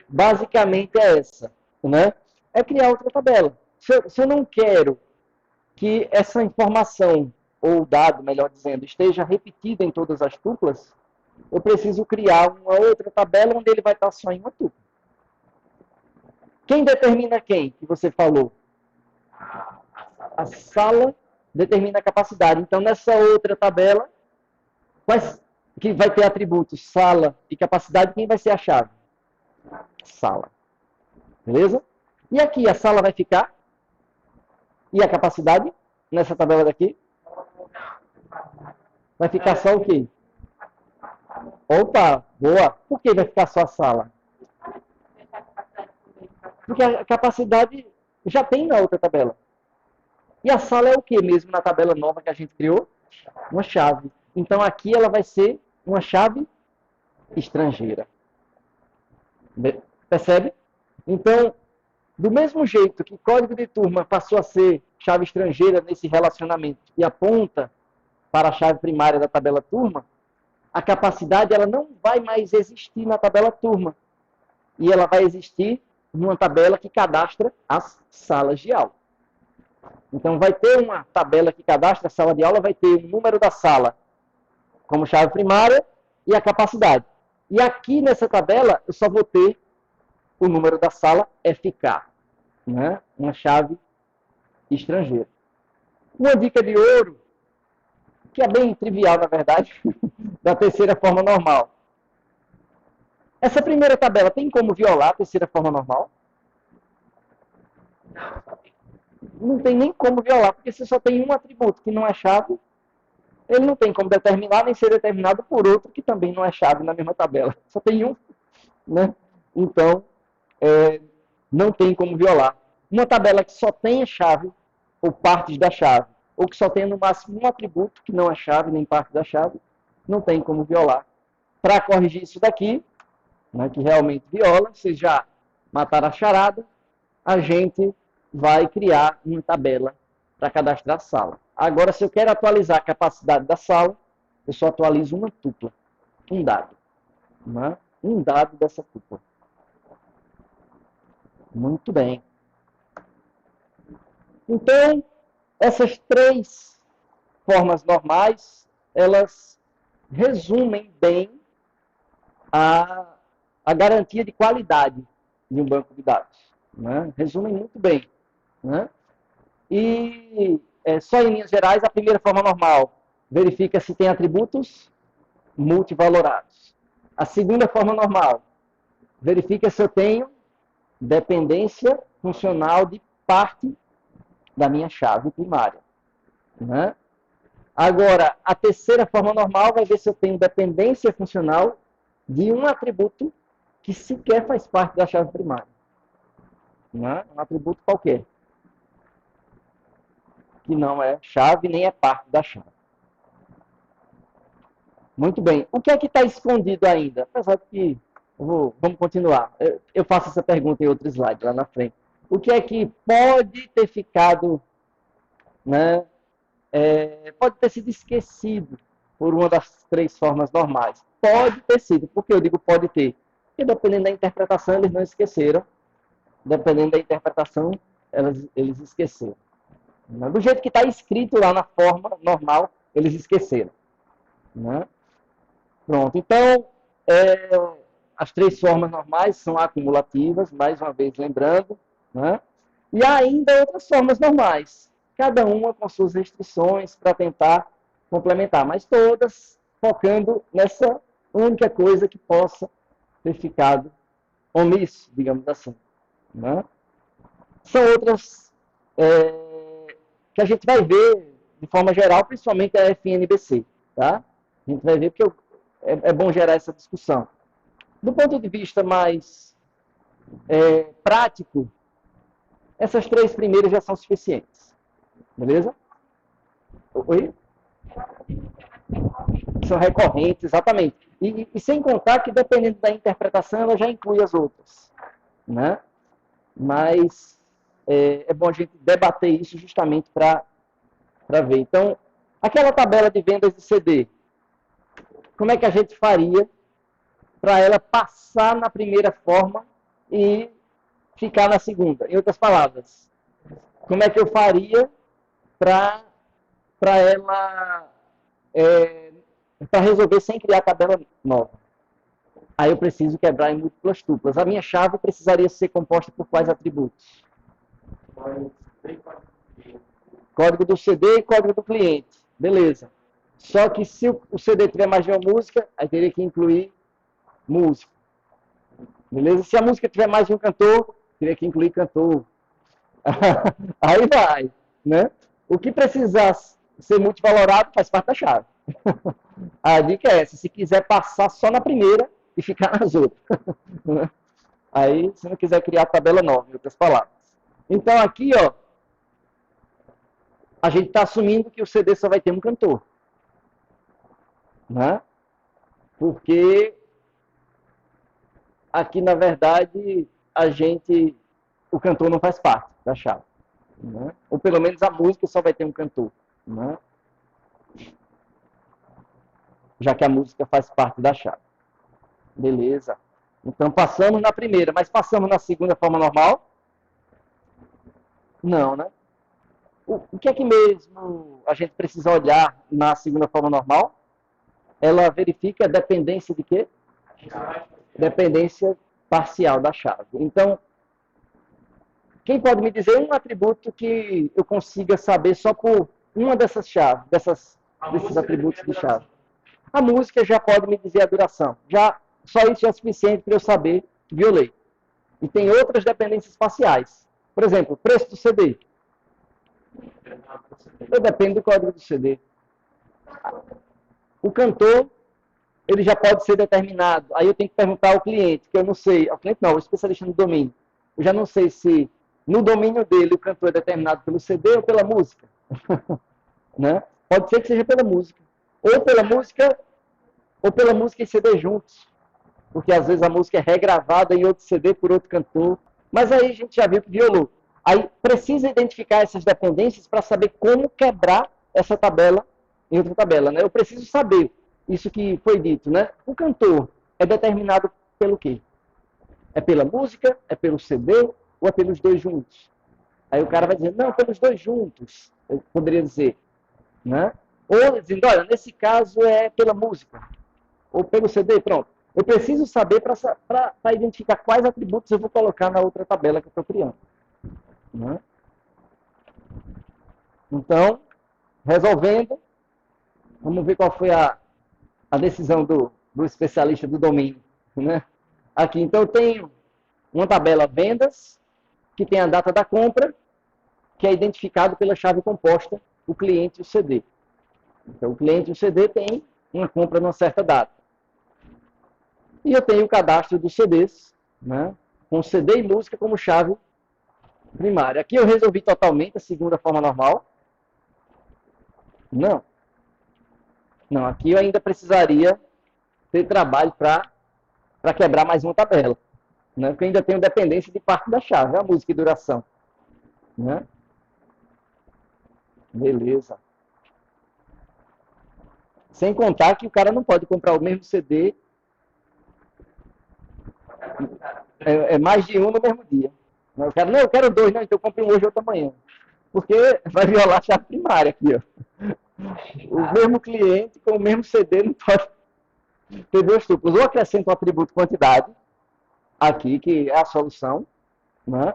basicamente é essa. Né? É criar outra tabela. Se eu não quero que essa informação, ou dado, melhor dizendo, esteja repetida em todas as tuplas, eu preciso criar uma outra tabela onde ele vai estar só em uma tupla. Quem determina quem, que você falou? A sala determina a capacidade. Então, nessa outra tabela, quais, que vai ter atributos sala e capacidade, quem vai ser a chave? Sala. Beleza? E aqui a sala vai ficar? E a capacidade? Nessa tabela daqui? Vai ficar só o quê? Opa, boa. Por que vai ficar só a sala? Porque a capacidade já tem na outra tabela. E a sala é o que mesmo na tabela nova que a gente criou? Uma chave. Então aqui ela vai ser uma chave estrangeira. Percebe? Então, do mesmo jeito que código de turma passou a ser chave estrangeira nesse relacionamento e aponta para a chave primária da tabela turma, a capacidade ela não vai mais existir na tabela turma. E ela vai existir numa tabela que cadastra as salas de aula. Então, vai ter uma tabela que cadastra a sala de aula, vai ter o número da sala como chave primária e a capacidade. E aqui nessa tabela, eu só vou ter o número da sala FK, né? Uma chave estrangeira. Uma dica de ouro, que é bem trivial, na verdade, da terceira forma normal. Essa primeira tabela tem como violar a terceira forma normal? Não tem nem como violar, porque você só tem um atributo que não é chave, ele não tem como determinar nem ser determinado por outro que também não é chave na mesma tabela. Só tem um, né? Então, não tem como violar. Uma tabela que só tenha chave, ou partes da chave, ou que só tenha no máximo um atributo que não é chave nem parte da chave, não tem como violar. Para corrigir isso daqui, né, que realmente viola, vocês já mataram a charada, a gente vai criar uma tabela para cadastrar a sala. Agora, se eu quero atualizar a capacidade da sala, eu só atualizo uma tupla, um dado. Né? Um dado dessa tupla. Muito bem. Então, essas três formas normais, elas resumem bem a garantia de qualidade de um banco de dados. Né? Resumem muito bem. Né? E só em linhas gerais, a primeira forma normal verifica se tem atributos multivalorados. A segunda forma normal verifica se eu tenho dependência funcional de parte da minha chave primária. Né? Agora, a terceira forma normal vai ver se eu tenho dependência funcional de um atributo que sequer faz parte da chave primária. Né? Um atributo qualquer. que não é chave nem é parte da chave. Muito bem. O que é que está escondido ainda? Apesar de que vamos continuar. Eu faço essa pergunta em outro slide lá na frente. O que é que pode ter ficado, né, pode ter sido esquecido por uma das três formas normais? Pode ter sido. Por que eu digo pode ter? Porque dependendo da interpretação, eles não esqueceram. Dependendo da interpretação, eles esqueceram. Do jeito que está escrito lá na forma normal, eles esqueceram. Né? Pronto. Então, as três formas normais são acumulativas, mais uma vez lembrando. Né? E há ainda outras formas normais, cada uma com suas restrições para tentar complementar, mas todas focando nessa única coisa que possa ter ficado omisso, digamos assim. Né? São outras que a gente vai ver de forma geral, principalmente a FNBC. Tá? A gente vai ver porque é bom gerar essa discussão. Do ponto de vista mais prático, essas três primeiras já são suficientes. Beleza? Oi? São recorrentes, exatamente. E sem contar que, dependendo da interpretação, ela já inclui as outras. Né? Mas é bom a gente debater isso justamente para ver. Então, aquela tabela de vendas de CD, como é que a gente faria para ela passar na primeira forma e ficar na segunda? Em outras palavras, como é que eu faria para ela para resolver sem criar tabela nova? Aí eu preciso quebrar em múltiplas tuplas. A minha chave precisaria ser composta por quais atributos? Código do CD e código do cliente. Beleza. Só que se o CD tiver mais de uma música, aí teria que incluir músico. Beleza? Se a música tiver mais de um cantor, teria que incluir cantor. Aí vai. Né? O que precisar ser multivalorado faz parte da chave. A dica é essa. Se quiser passar só na primeira e ficar nas outras. Aí, se não quiser criar tabela nova, em outras palavras. Então, aqui, ó, a gente está assumindo que o CD só vai ter um cantor. Né? Porque aqui, na verdade, o cantor não faz parte da chave. Né? Ou pelo menos a música só vai ter um cantor. Né? Já que a música faz parte da chave. Beleza. Então passamos na primeira, mas passamos na segunda forma normal? Não, né? O que é que mesmo a gente precisa olhar na segunda forma normal? Ela verifica a dependência de quê? Dependência parcial da chave. Então, quem pode me dizer um atributo que eu consiga saber só por uma dessas chaves, desses atributos de chave? A música já pode me dizer a duração. Só isso já é suficiente para eu saber que violei. E tem outras dependências parciais. Por exemplo, preço do CD. Eu dependo do código do CD. O cantor, ele já pode ser determinado. Aí eu tenho que perguntar ao cliente, que eu não sei. Ao cliente não, o especialista no domínio. Eu já não sei se no domínio dele o cantor é determinado pelo CD ou pela música. Né? Pode ser que seja pela música. Ou pela música e CD juntos. Porque às vezes a música é regravada em outro CD por outro cantor. Mas aí a gente já viu que violou. Aí precisa identificar essas dependências para saber como quebrar essa tabela em outra tabela. Né? Eu preciso saber isso que foi dito. Né? O cantor é determinado pelo quê? É pela música, é pelo CD ou é pelos dois juntos? Aí o cara vai dizer, não, pelos dois juntos, eu poderia dizer. Né? Ou dizendo, olha, nesse caso é pela música, ou pelo CD, pronto. Eu preciso saber para identificar quais atributos eu vou colocar na outra tabela que eu estou criando. Né? Então, resolvendo, vamos ver qual foi a decisão do especialista do domínio. Né? Aqui, então, eu tenho uma tabela vendas, que tem a data da compra, que é identificado pela chave composta, o cliente e o CD. Então, o cliente e o CD têm uma compra numa certa data. E eu tenho o cadastro dos CDs, né, com CD e música como chave primária. Aqui eu resolvi totalmente a segunda forma normal. Não, não, aqui eu ainda precisaria ter trabalho para quebrar mais uma tabela, né? Porque eu ainda tenho dependência de parte da chave, a música e duração, né? Beleza. Sem contar que o cara não pode comprar o mesmo CD, é mais de um no mesmo dia. O cara, não, eu quero dois, não, então eu compro um hoje e outro amanhã. Porque vai violar a chave primária aqui, ó. O mesmo cliente com o mesmo CD não pode ter dois tuplos. Ou acrescenta o atributo quantidade, aqui, que é a solução, né?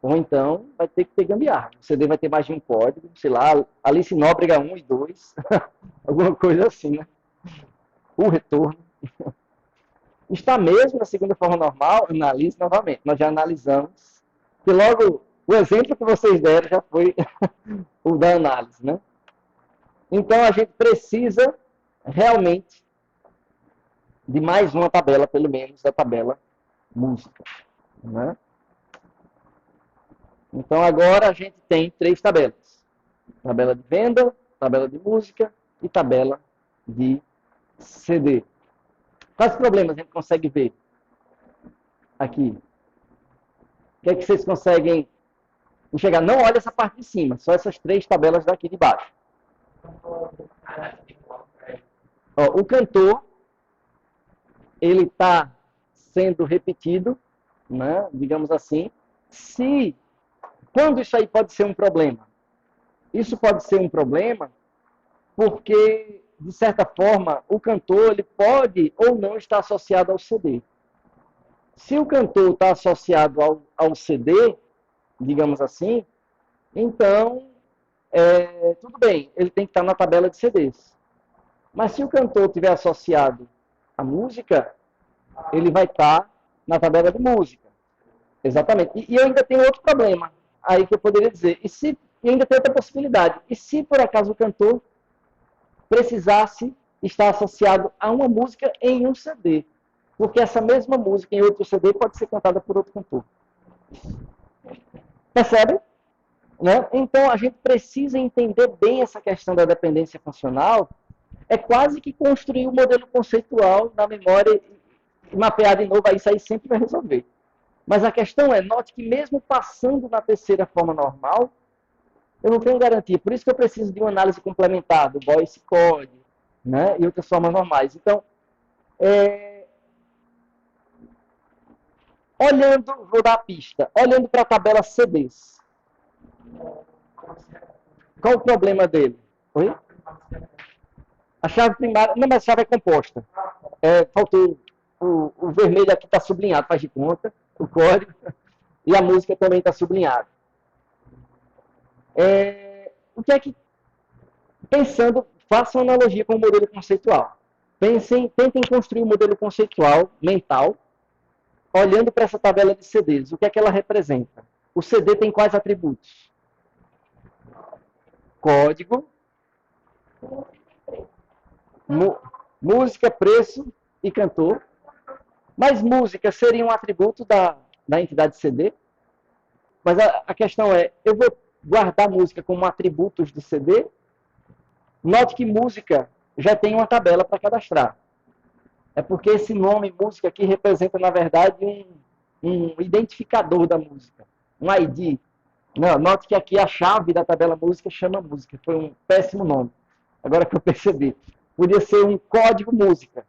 Ou então vai ter que ter gambiarra. O CD vai ter mais de um código, sei lá, Alice Nóbrega 1 e 2, alguma coisa assim, né? O retorno. Está mesmo na segunda forma normal, analise novamente. Nós já analisamos. E logo, o exemplo que vocês deram já foi o da análise, né? Então, a gente precisa realmente de mais uma tabela, pelo menos, da tabela música, né? Então, agora a gente tem três tabelas. Tabela de venda, tabela de música e tabela de CD. Quais problemas a gente consegue ver aqui? O que é que vocês conseguem enxergar? Não olha essa parte de cima, só essas três tabelas daqui de baixo. Ó, o cantor, ele está sendo repetido, né, digamos assim. Quando isso aí pode ser um problema? Isso pode ser um problema porque, de certa forma, o cantor ele pode ou não estar associado ao CD. Se o cantor está associado ao CD, digamos assim, então, tudo bem, ele tem que estar na tabela de CDs. Mas se o cantor estiver associado à música, ele vai estar na tabela de música. Exatamente. E eu ainda tenho outro problema aí que eu poderia dizer. E ainda tem outra possibilidade. E se por acaso o cantor precisasse estar associado a uma música em um CD? Porque essa mesma música em outro CD pode ser cantada por outro cantor. Percebe? Né? Então a gente precisa entender bem essa questão da dependência funcional. É quase que construir um modelo conceitual na memória e mapear de novo, aí isso aí sempre vai resolver. Mas a questão é, note que mesmo passando na terceira forma normal, eu não tenho garantia. Por isso que eu preciso de uma análise complementar do Boyce Code, né, e outras formas normais. Então, olhando, vou dar a pista, olhando para a tabela CDs, qual o problema dele? Oi? A chave primária, não, mas a chave é composta. Faltou, o vermelho aqui está sublinhado, faz de conta, o código, e a música também está sublinhada. O que é que, pensando, faça uma analogia com o modelo conceitual. Tentem construir um modelo conceitual mental, olhando para essa tabela de CDs. O que é que ela representa? O CD tem quais atributos? Código, música, preço e cantor. Mas música seria um atributo da entidade CD? Mas a questão é, eu vou guardar música como atributos do CD? Note que música já tem uma tabela para cadastrar. É porque esse nome música aqui representa, na verdade, um identificador da música, um ID. Não, note que aqui a chave da tabela música chama música. Foi um péssimo nome. Agora que eu percebi. Podia ser um código música.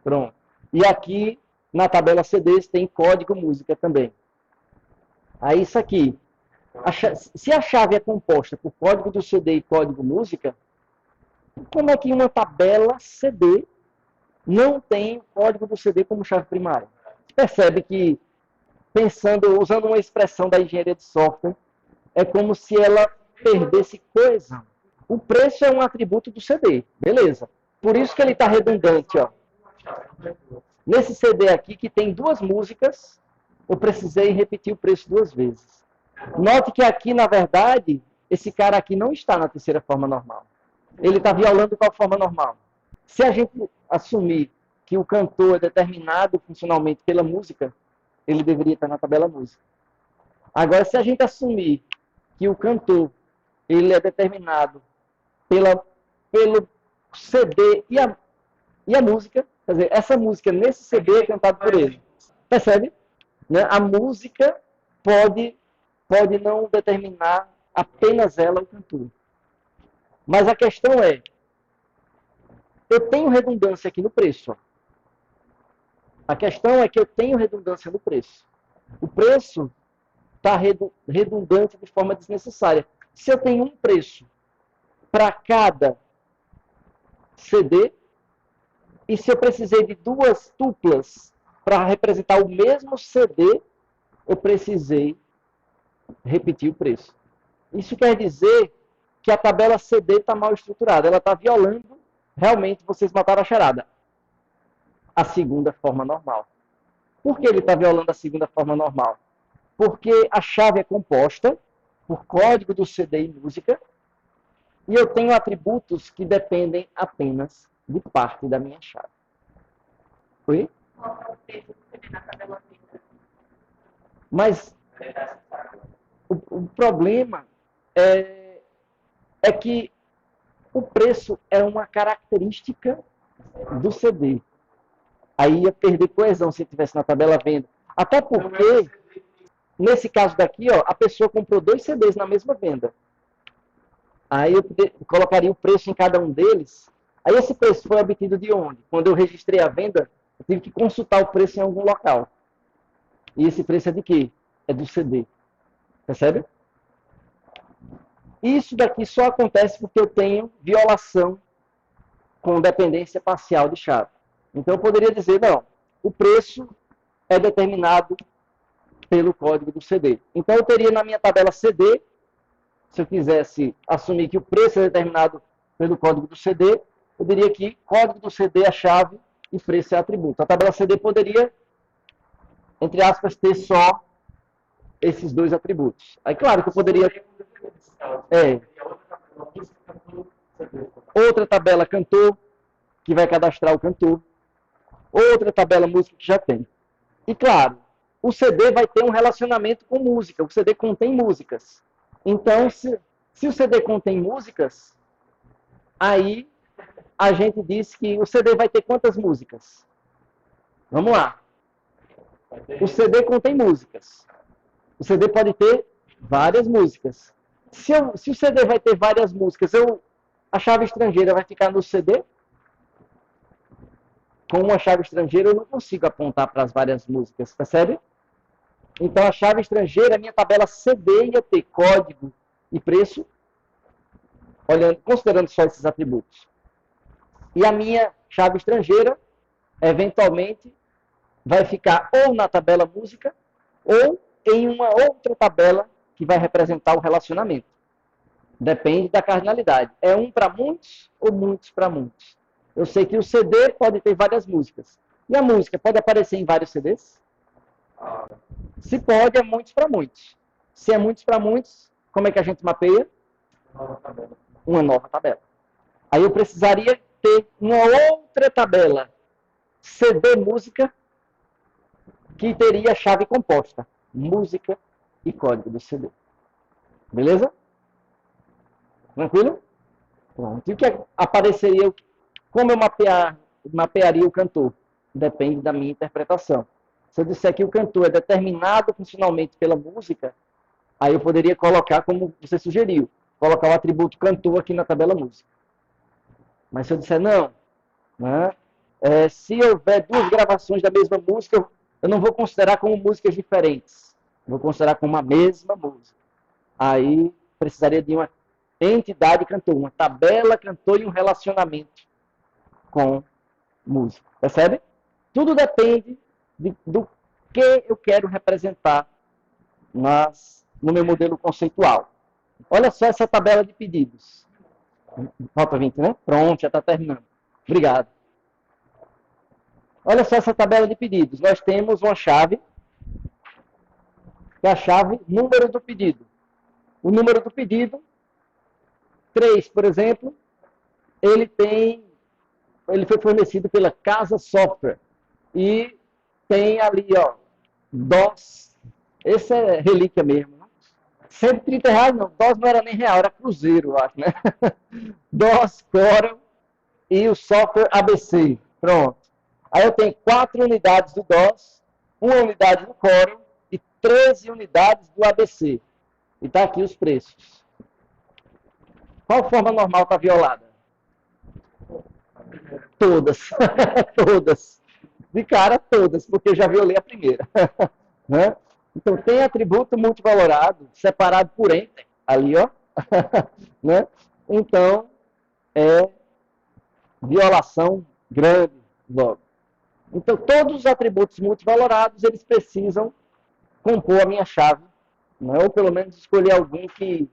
Pronto. E aqui, na tabela CDs, tem código música também. Aí isso aqui. Se a chave é composta por código do CD e código música, como é que uma tabela CD não tem o código do CD como chave primária? Você percebe que, usando uma expressão da engenharia de software, é como se ela perdesse coesão. O preço é um atributo do CD, beleza. Por isso que ele está redundante, ó. Nesse CD aqui, que tem duas músicas, eu precisei repetir o preço duas vezes. Note que aqui, na verdade, esse cara aqui não está na terceira forma normal. Ele está violando qual forma normal? Se a gente assumir que o cantor é determinado funcionalmente pela música, ele deveria estar na tabela música. Agora, se a gente assumir que o cantor ele é determinado pelo CD e a música. Quer dizer, essa música nesse CD é cantada por ele. Percebe? Né? A música pode não determinar apenas ela o cantor. Mas a questão é, eu tenho redundância aqui no preço. Ó. A questão é que eu tenho redundância no preço. O preço está redundante de forma desnecessária. Se eu tenho um preço para cada CD, e se eu precisei de duas duplas para representar o mesmo CD, eu precisei repetir o preço. Isso quer dizer que a tabela CD está mal estruturada. Ela está violando, realmente, vocês mataram a charada, a segunda forma normal. Por que ele está violando a segunda forma normal? Porque a chave é composta por código do CD e música, e eu tenho atributos que dependem apenas de parte da minha chave. Oi? Mas o problema é que o preço é uma característica do CD. Aí ia perder coesão se estivesse na tabela venda. Até porque, nesse caso daqui, ó, a pessoa comprou 2 CDs na mesma venda. Aí eu colocaria o preço em cada um deles. Aí esse preço foi obtido de onde? Quando eu registrei a venda, eu tive que consultar o preço em algum local. E esse preço é de quê? É do CD. Percebe? Isso daqui só acontece porque eu tenho violação com dependência parcial de chave. Então eu poderia dizer, não, o preço é determinado pelo código do CD. Então eu teria na minha tabela CD, se eu quisesse assumir que o preço é determinado pelo código do CD, eu diria que código do CD é chave e preço é atributo. A tabela CD poderia, entre aspas, ter só esses dois atributos. Aí claro que eu poderia... Outra tabela cantor, que vai cadastrar o cantor. Outra tabela música que já tem. E claro, o CD vai ter um relacionamento com música. O CD contém músicas. Então, se o CD contém músicas, aí a gente diz que o CD vai ter quantas músicas? Vamos lá. O CD contém músicas. O CD pode ter várias músicas. Se o CD vai ter várias músicas, a chave estrangeira vai ficar no CD? Com uma chave estrangeira eu não consigo apontar para as várias músicas, percebe? Então a chave estrangeira, a minha tabela CD ia ter código e preço, considerando só esses atributos. E a minha chave estrangeira, eventualmente, vai ficar ou na tabela música, ou em uma outra tabela que vai representar o relacionamento. Depende da cardinalidade. É um para muitos ou muitos para muitos. Eu sei que o CD pode ter várias músicas. E a música pode aparecer em vários CDs? Se pode, é muitos para muitos. Se é muitos para muitos, como é que a gente mapeia? Uma nova tabela. Aí eu precisaria ter uma outra tabela CD música que teria chave composta. Música e código do CD. Beleza? Tranquilo? Pronto. E o que apareceria? Como eu mapearia o cantor? Depende da minha interpretação. Se eu disser que o cantor é determinado funcionalmente pela música, aí eu poderia colocar, como você sugeriu, colocar o atributo cantor aqui na tabela música. Mas se eu disser não, né, se houver duas gravações da mesma música, eu não vou considerar como músicas diferentes. Vou considerar como a mesma música. Aí precisaria de uma entidade cantor, uma tabela cantor e um relacionamento com música. Percebe? Tudo depende do que eu quero representar no meu modelo conceitual. Olha só essa tabela de pedidos. Falta 20, né? Pronto, já está terminando. Obrigado. Olha só essa tabela de pedidos. Nós temos uma chave, que é a chave número do pedido. O número do pedido, 3, por exemplo, ele foi fornecido pela Casa Software. E tem ali, ó, DOS. Esse é relíquia mesmo, né? R$ 130 não, DOS não era nem real, era cruzeiro, eu acho, né? DOS, Corel e o software ABC. Pronto. Aí eu tenho 4 unidades do DOS, 1 unidade do Corel e 13 unidades do ABC. E está aqui os preços. Qual forma normal está violada? Todas. Todas. De cara, todas, porque eu já violei a primeira. Né? Então, tem atributo multivalorado, separado por enter, ali, ó. Né? Então, é violação grande logo. Então, todos os atributos multivalorados, eles precisam compor a minha chave, né? Ou pelo menos escolher algum que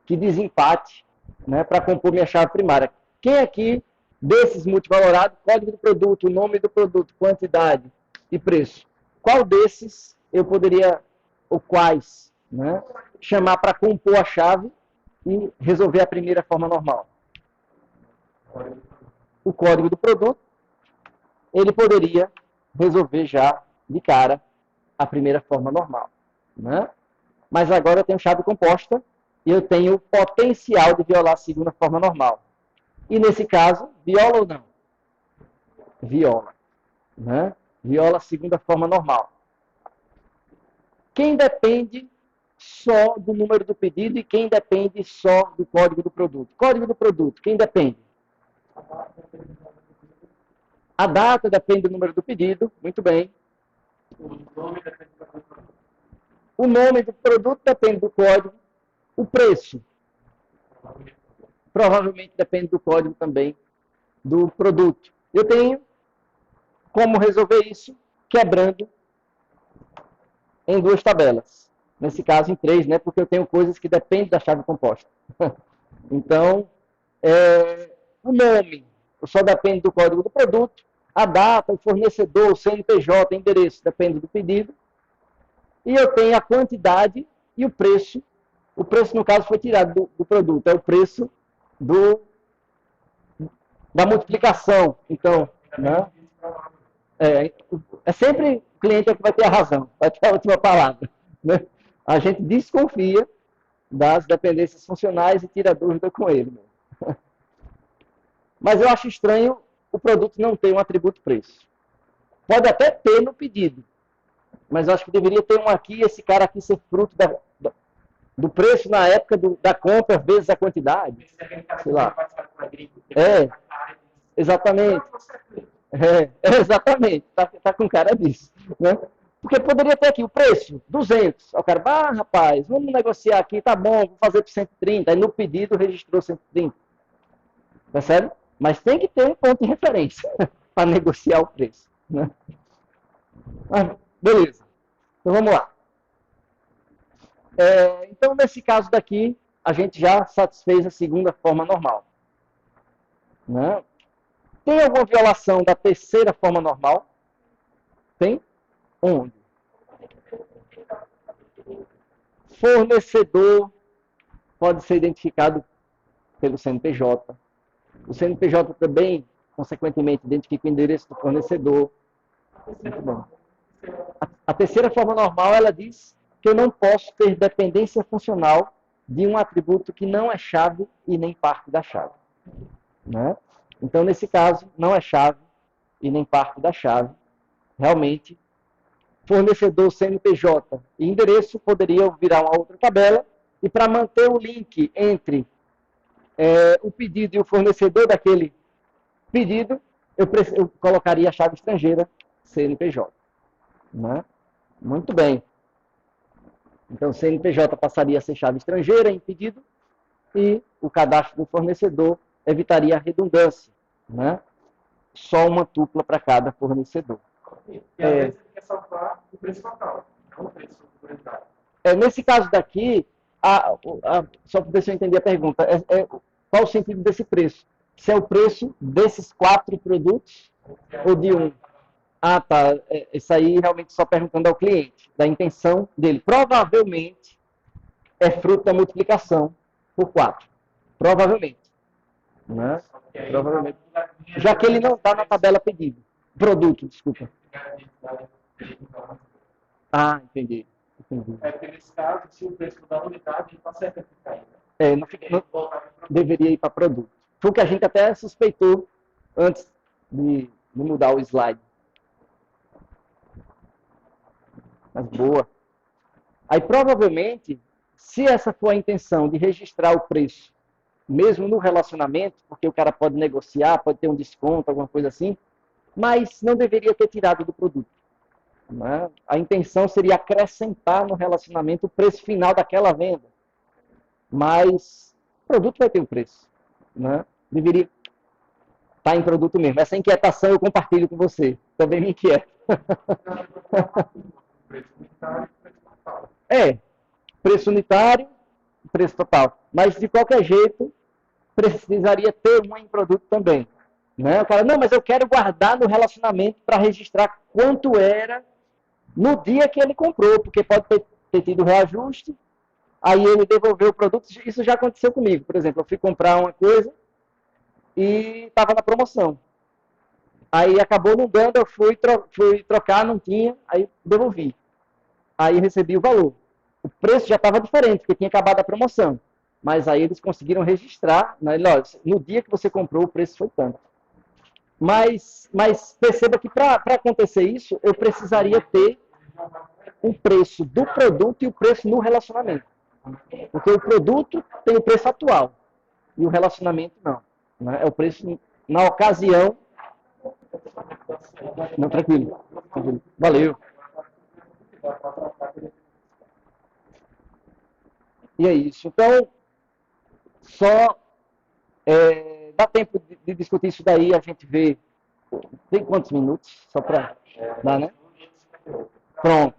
desempate, né? Para compor minha chave primária. Quem aqui, desses multivalorados, código do produto, nome do produto, quantidade e preço, qual desses eu poderia, ou quais, né? Chamar para compor a chave e resolver a primeira forma normal? O código do produto, ele poderia resolver já de cara a primeira forma normal, né? Mas agora eu tenho chave composta e eu tenho potencial de violar a segunda forma normal. E nesse caso, viola ou não? Viola, né? Viola a segunda forma normal. Quem depende só do número do pedido e quem depende só do código do produto? Código do produto, quem depende? A data depende do número do pedido, muito bem. O nome do produto depende do código. O preço provavelmente depende do código também do produto. Eu tenho como resolver isso quebrando em 2 tabelas. Nesse caso, em 3, né? Porque eu tenho coisas que dependem da chave composta. Então, o nome só depende do código do produto. A data, o fornecedor, o CNPJ, o endereço, depende do pedido. E eu tenho a quantidade e o preço. O preço, no caso, foi tirado do produto. É o preço da multiplicação. Então, né? É sempre o cliente que vai ter a razão, vai ter a última palavra. Né? A gente desconfia das dependências funcionais e tira dúvida com ele. Mas eu acho estranho o produto não ter um atributo preço. Pode até ter no pedido, mas eu acho que deveria ter um aqui, esse cara aqui ser fruto do preço na época da compra vezes a quantidade. Sei lá. Exatamente. Exatamente. Tá com cara disso. Né? Porque poderia ter aqui o preço, 200. O cara, rapaz, vamos negociar aqui, tá bom, vou fazer por 130. Aí no pedido registrou 130. Percebe? Mas tem que ter um ponto de referência para negociar o preço. Né? Mas, beleza. Então vamos lá. Então, nesse caso daqui, a gente já satisfez a segunda forma normal. Né? Tem alguma violação da terceira forma normal? Tem? Onde? Fornecedor pode ser identificado pelo CNPJ. O CNPJ também, consequentemente, identifica o endereço do fornecedor. Muito bom. A terceira forma normal, ela diz que eu não posso ter dependência funcional de um atributo que não é chave e nem parte da chave. Né? Então, nesse caso, não é chave e nem parte da chave. Realmente, fornecedor, CNPJ e endereço poderiam virar uma outra tabela. E para manter o link entre o pedido e o fornecedor daquele pedido, eu colocaria a chave estrangeira CNPJ. Né? Muito bem. Então, CNPJ passaria a ser chave estrangeira em pedido e o cadastro do fornecedor evitaria a redundância. Né? Só uma tupla para cada fornecedor. E às vezes você quer salvar o preço total, não o preço por unidade. Nesse caso daqui, só para ver se eu entendi a pergunta, qual o sentido desse preço? Se é o preço desses 4 produtos ou de um? Ah, tá. Isso aí realmente só perguntando ao cliente, da intenção dele. Provavelmente é fruto da multiplicação por 4. Provavelmente. Né? Provavelmente. Já que ele não está na tabela pedido. Produto, desculpa. Ah, entendi. Entendi. É porque nesse caso, se o preço da unidade está certo que fica ainda. Não, deveria ir para produto. Foi o que a gente até suspeitou antes de mudar o slide. Mas boa. Aí provavelmente, se essa for a intenção de registrar o preço, mesmo no relacionamento, porque o cara pode negociar, pode ter um desconto, alguma coisa assim, mas não deveria ter tirado do produto. Né? A intenção seria acrescentar no relacionamento o preço final daquela venda. Mas o produto vai ter um preço. Né? Deveria estar em produto mesmo. Essa inquietação eu compartilho com você. Também me inquieta. Preço unitário e preço total. Mas de qualquer jeito, precisaria ter uma em produto também. Né? O cara, não, mas eu quero guardar no relacionamento para registrar quanto era no dia que ele comprou, porque pode ter tido reajuste, aí ele devolveu o produto. Isso já aconteceu comigo. Por exemplo, eu fui comprar uma coisa e estava na promoção. Aí acabou não dando, eu fui trocar, não tinha, aí devolvi. Aí recebi o valor. O preço já estava diferente, porque tinha acabado a promoção. Mas aí eles conseguiram registrar, né? No dia que você comprou, o preço foi tanto. Mas perceba que para acontecer isso, eu precisaria ter o preço do produto e o preço no relacionamento. Porque o produto tem o preço atual e o relacionamento não. Né? É o preço na ocasião. Não, tranquilo. Valeu. E é isso. Então, só dá tempo de discutir isso daí, a gente vê. Tem quantos minutos? Só para dar, né? Pronto,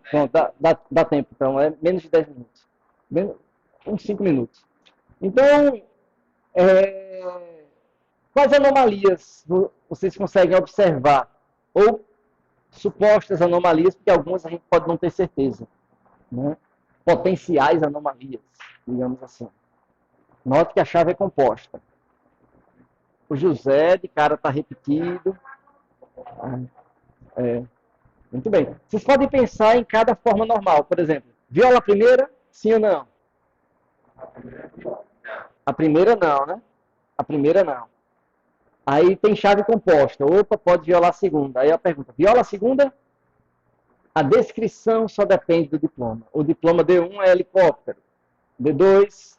dá tempo. Então, é menos de 10 minutos. Uns 5 minutos. Então, quais anomalias vocês conseguem observar? Ou supostas anomalias, porque algumas a gente pode não ter certeza. Né? Potenciais anomalias, digamos assim. Note que a chave é composta. O José, de cara, está repetido. Muito bem. Vocês podem pensar em cada forma normal. Por exemplo, viola primeira, sim ou não? A primeira não, né? A primeira não. Aí tem chave composta. Opa, pode violar a segunda. Aí a pergunta, viola a segunda? A descrição só depende do diploma. O diploma D1 é helicóptero. D2,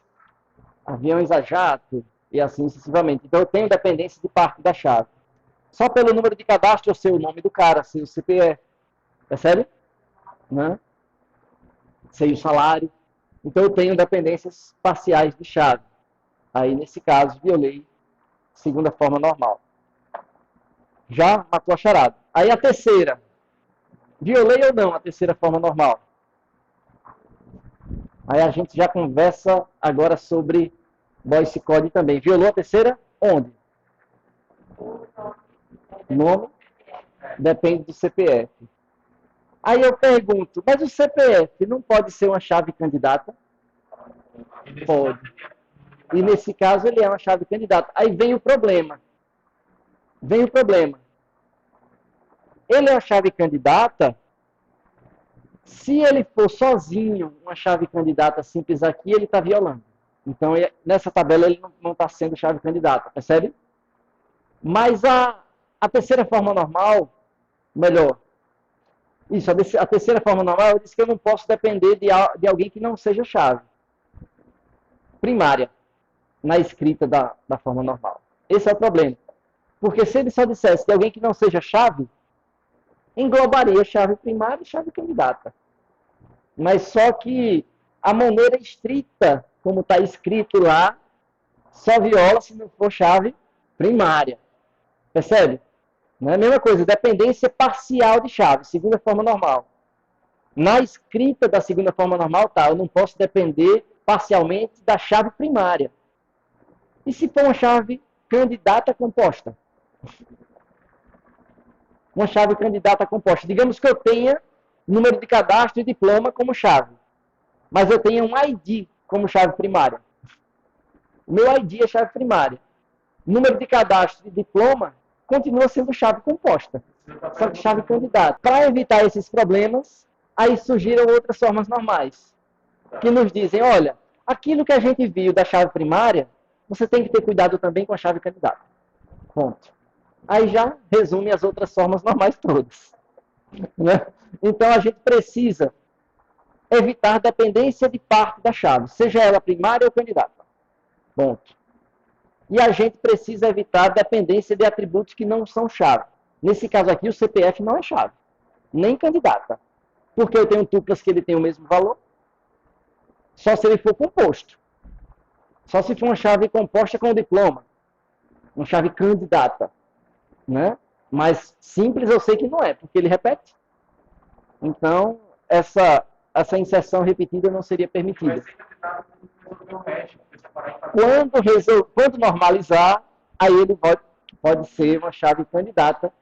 aviões a jato. E assim sucessivamente. Então eu tenho dependência de parte da chave. Só pelo número de cadastro eu sei o nome do cara, sei o CPF. Percebe? Né? Sei o salário. Então eu tenho dependências parciais de chave. Aí nesse caso violei segunda forma normal. Já matou a charada. Aí a terceira. Violei ou não a terceira forma normal? Aí a gente já conversa agora sobre voice code também. Violou a terceira? Onde? Nome? Depende do CPF. Aí eu pergunto, mas o CPF não pode ser uma chave candidata? Pode. E nesse caso ele é uma chave candidata. Aí vem o problema. Ele é uma chave candidata. Se ele for sozinho, uma chave candidata simples aqui, ele está violando. Então, nessa tabela, ele não está sendo chave candidata, percebe? Mas a terceira forma normal, melhor, isso, a terceira forma normal, diz que eu não posso depender de alguém que não seja chave primária na escrita da forma normal. Esse é o problema. Porque se ele só dissesse de alguém que não seja chave, englobaria chave primária e chave candidata. Mas só que a maneira estrita, como está escrito lá, só viola se não for chave primária. Percebe? Não é a mesma coisa, dependência parcial de chave, segunda forma normal. Na escrita da segunda forma normal, tá, eu não posso depender parcialmente da chave primária. E se for uma chave candidata composta? Uma chave candidata composta. Digamos que eu tenha número de cadastro e diploma como chave, mas eu tenha um ID como chave primária. O meu ID é chave primária. Número de cadastro e diploma continua sendo chave composta, só que chave candidata. Para evitar esses problemas, Aí surgiram outras formas normais, que nos dizem, olha, aquilo que a gente viu da chave primária, você tem que ter cuidado também com a chave candidata. Ponto. Aí já resume as outras formas normais todas. Né? Então a gente precisa evitar dependência de parte da chave, seja ela primária ou candidata. Ponto. E a gente precisa evitar dependência de atributos que não são chave. Nesse caso aqui, o CPF não é chave, nem candidata. Porque eu tenho tuplas que ele tem o mesmo valor, só se ele for composto. Só se for uma chave composta com o diploma. Uma chave candidata. Né? Mas simples eu sei que não é, porque ele repete. Então, essa inserção repetida não seria permitida. Quando normalizar, aí ele pode ser uma chave candidata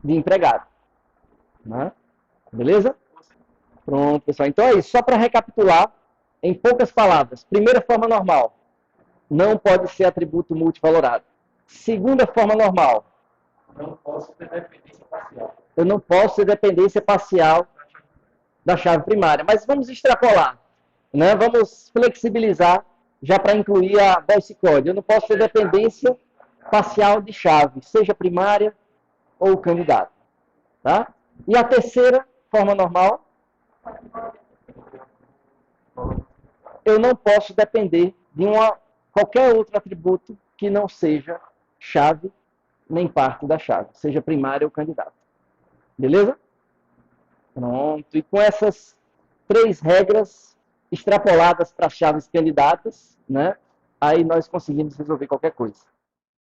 de empregado. Né? Beleza? Pronto, pessoal. Então é isso. Só para recapitular, em poucas palavras. Primeira forma normal. Não pode ser atributo multivalorado. Segunda forma normal. Não posso ter dependência parcial. Eu não posso ter dependência parcial da chave primária. Mas vamos extrapolar. Né? Vamos flexibilizar já para incluir a voice code. Eu não posso ter dependência parcial de chave, seja primária ou candidato. Tá? E a terceira forma normal, eu não posso depender de qualquer outro atributo que não seja chave nem parte da chave, seja primária ou candidato. Beleza? Pronto. E com essas 3 regras extrapoladas para as chaves candidatas, né, aí nós conseguimos resolver qualquer coisa.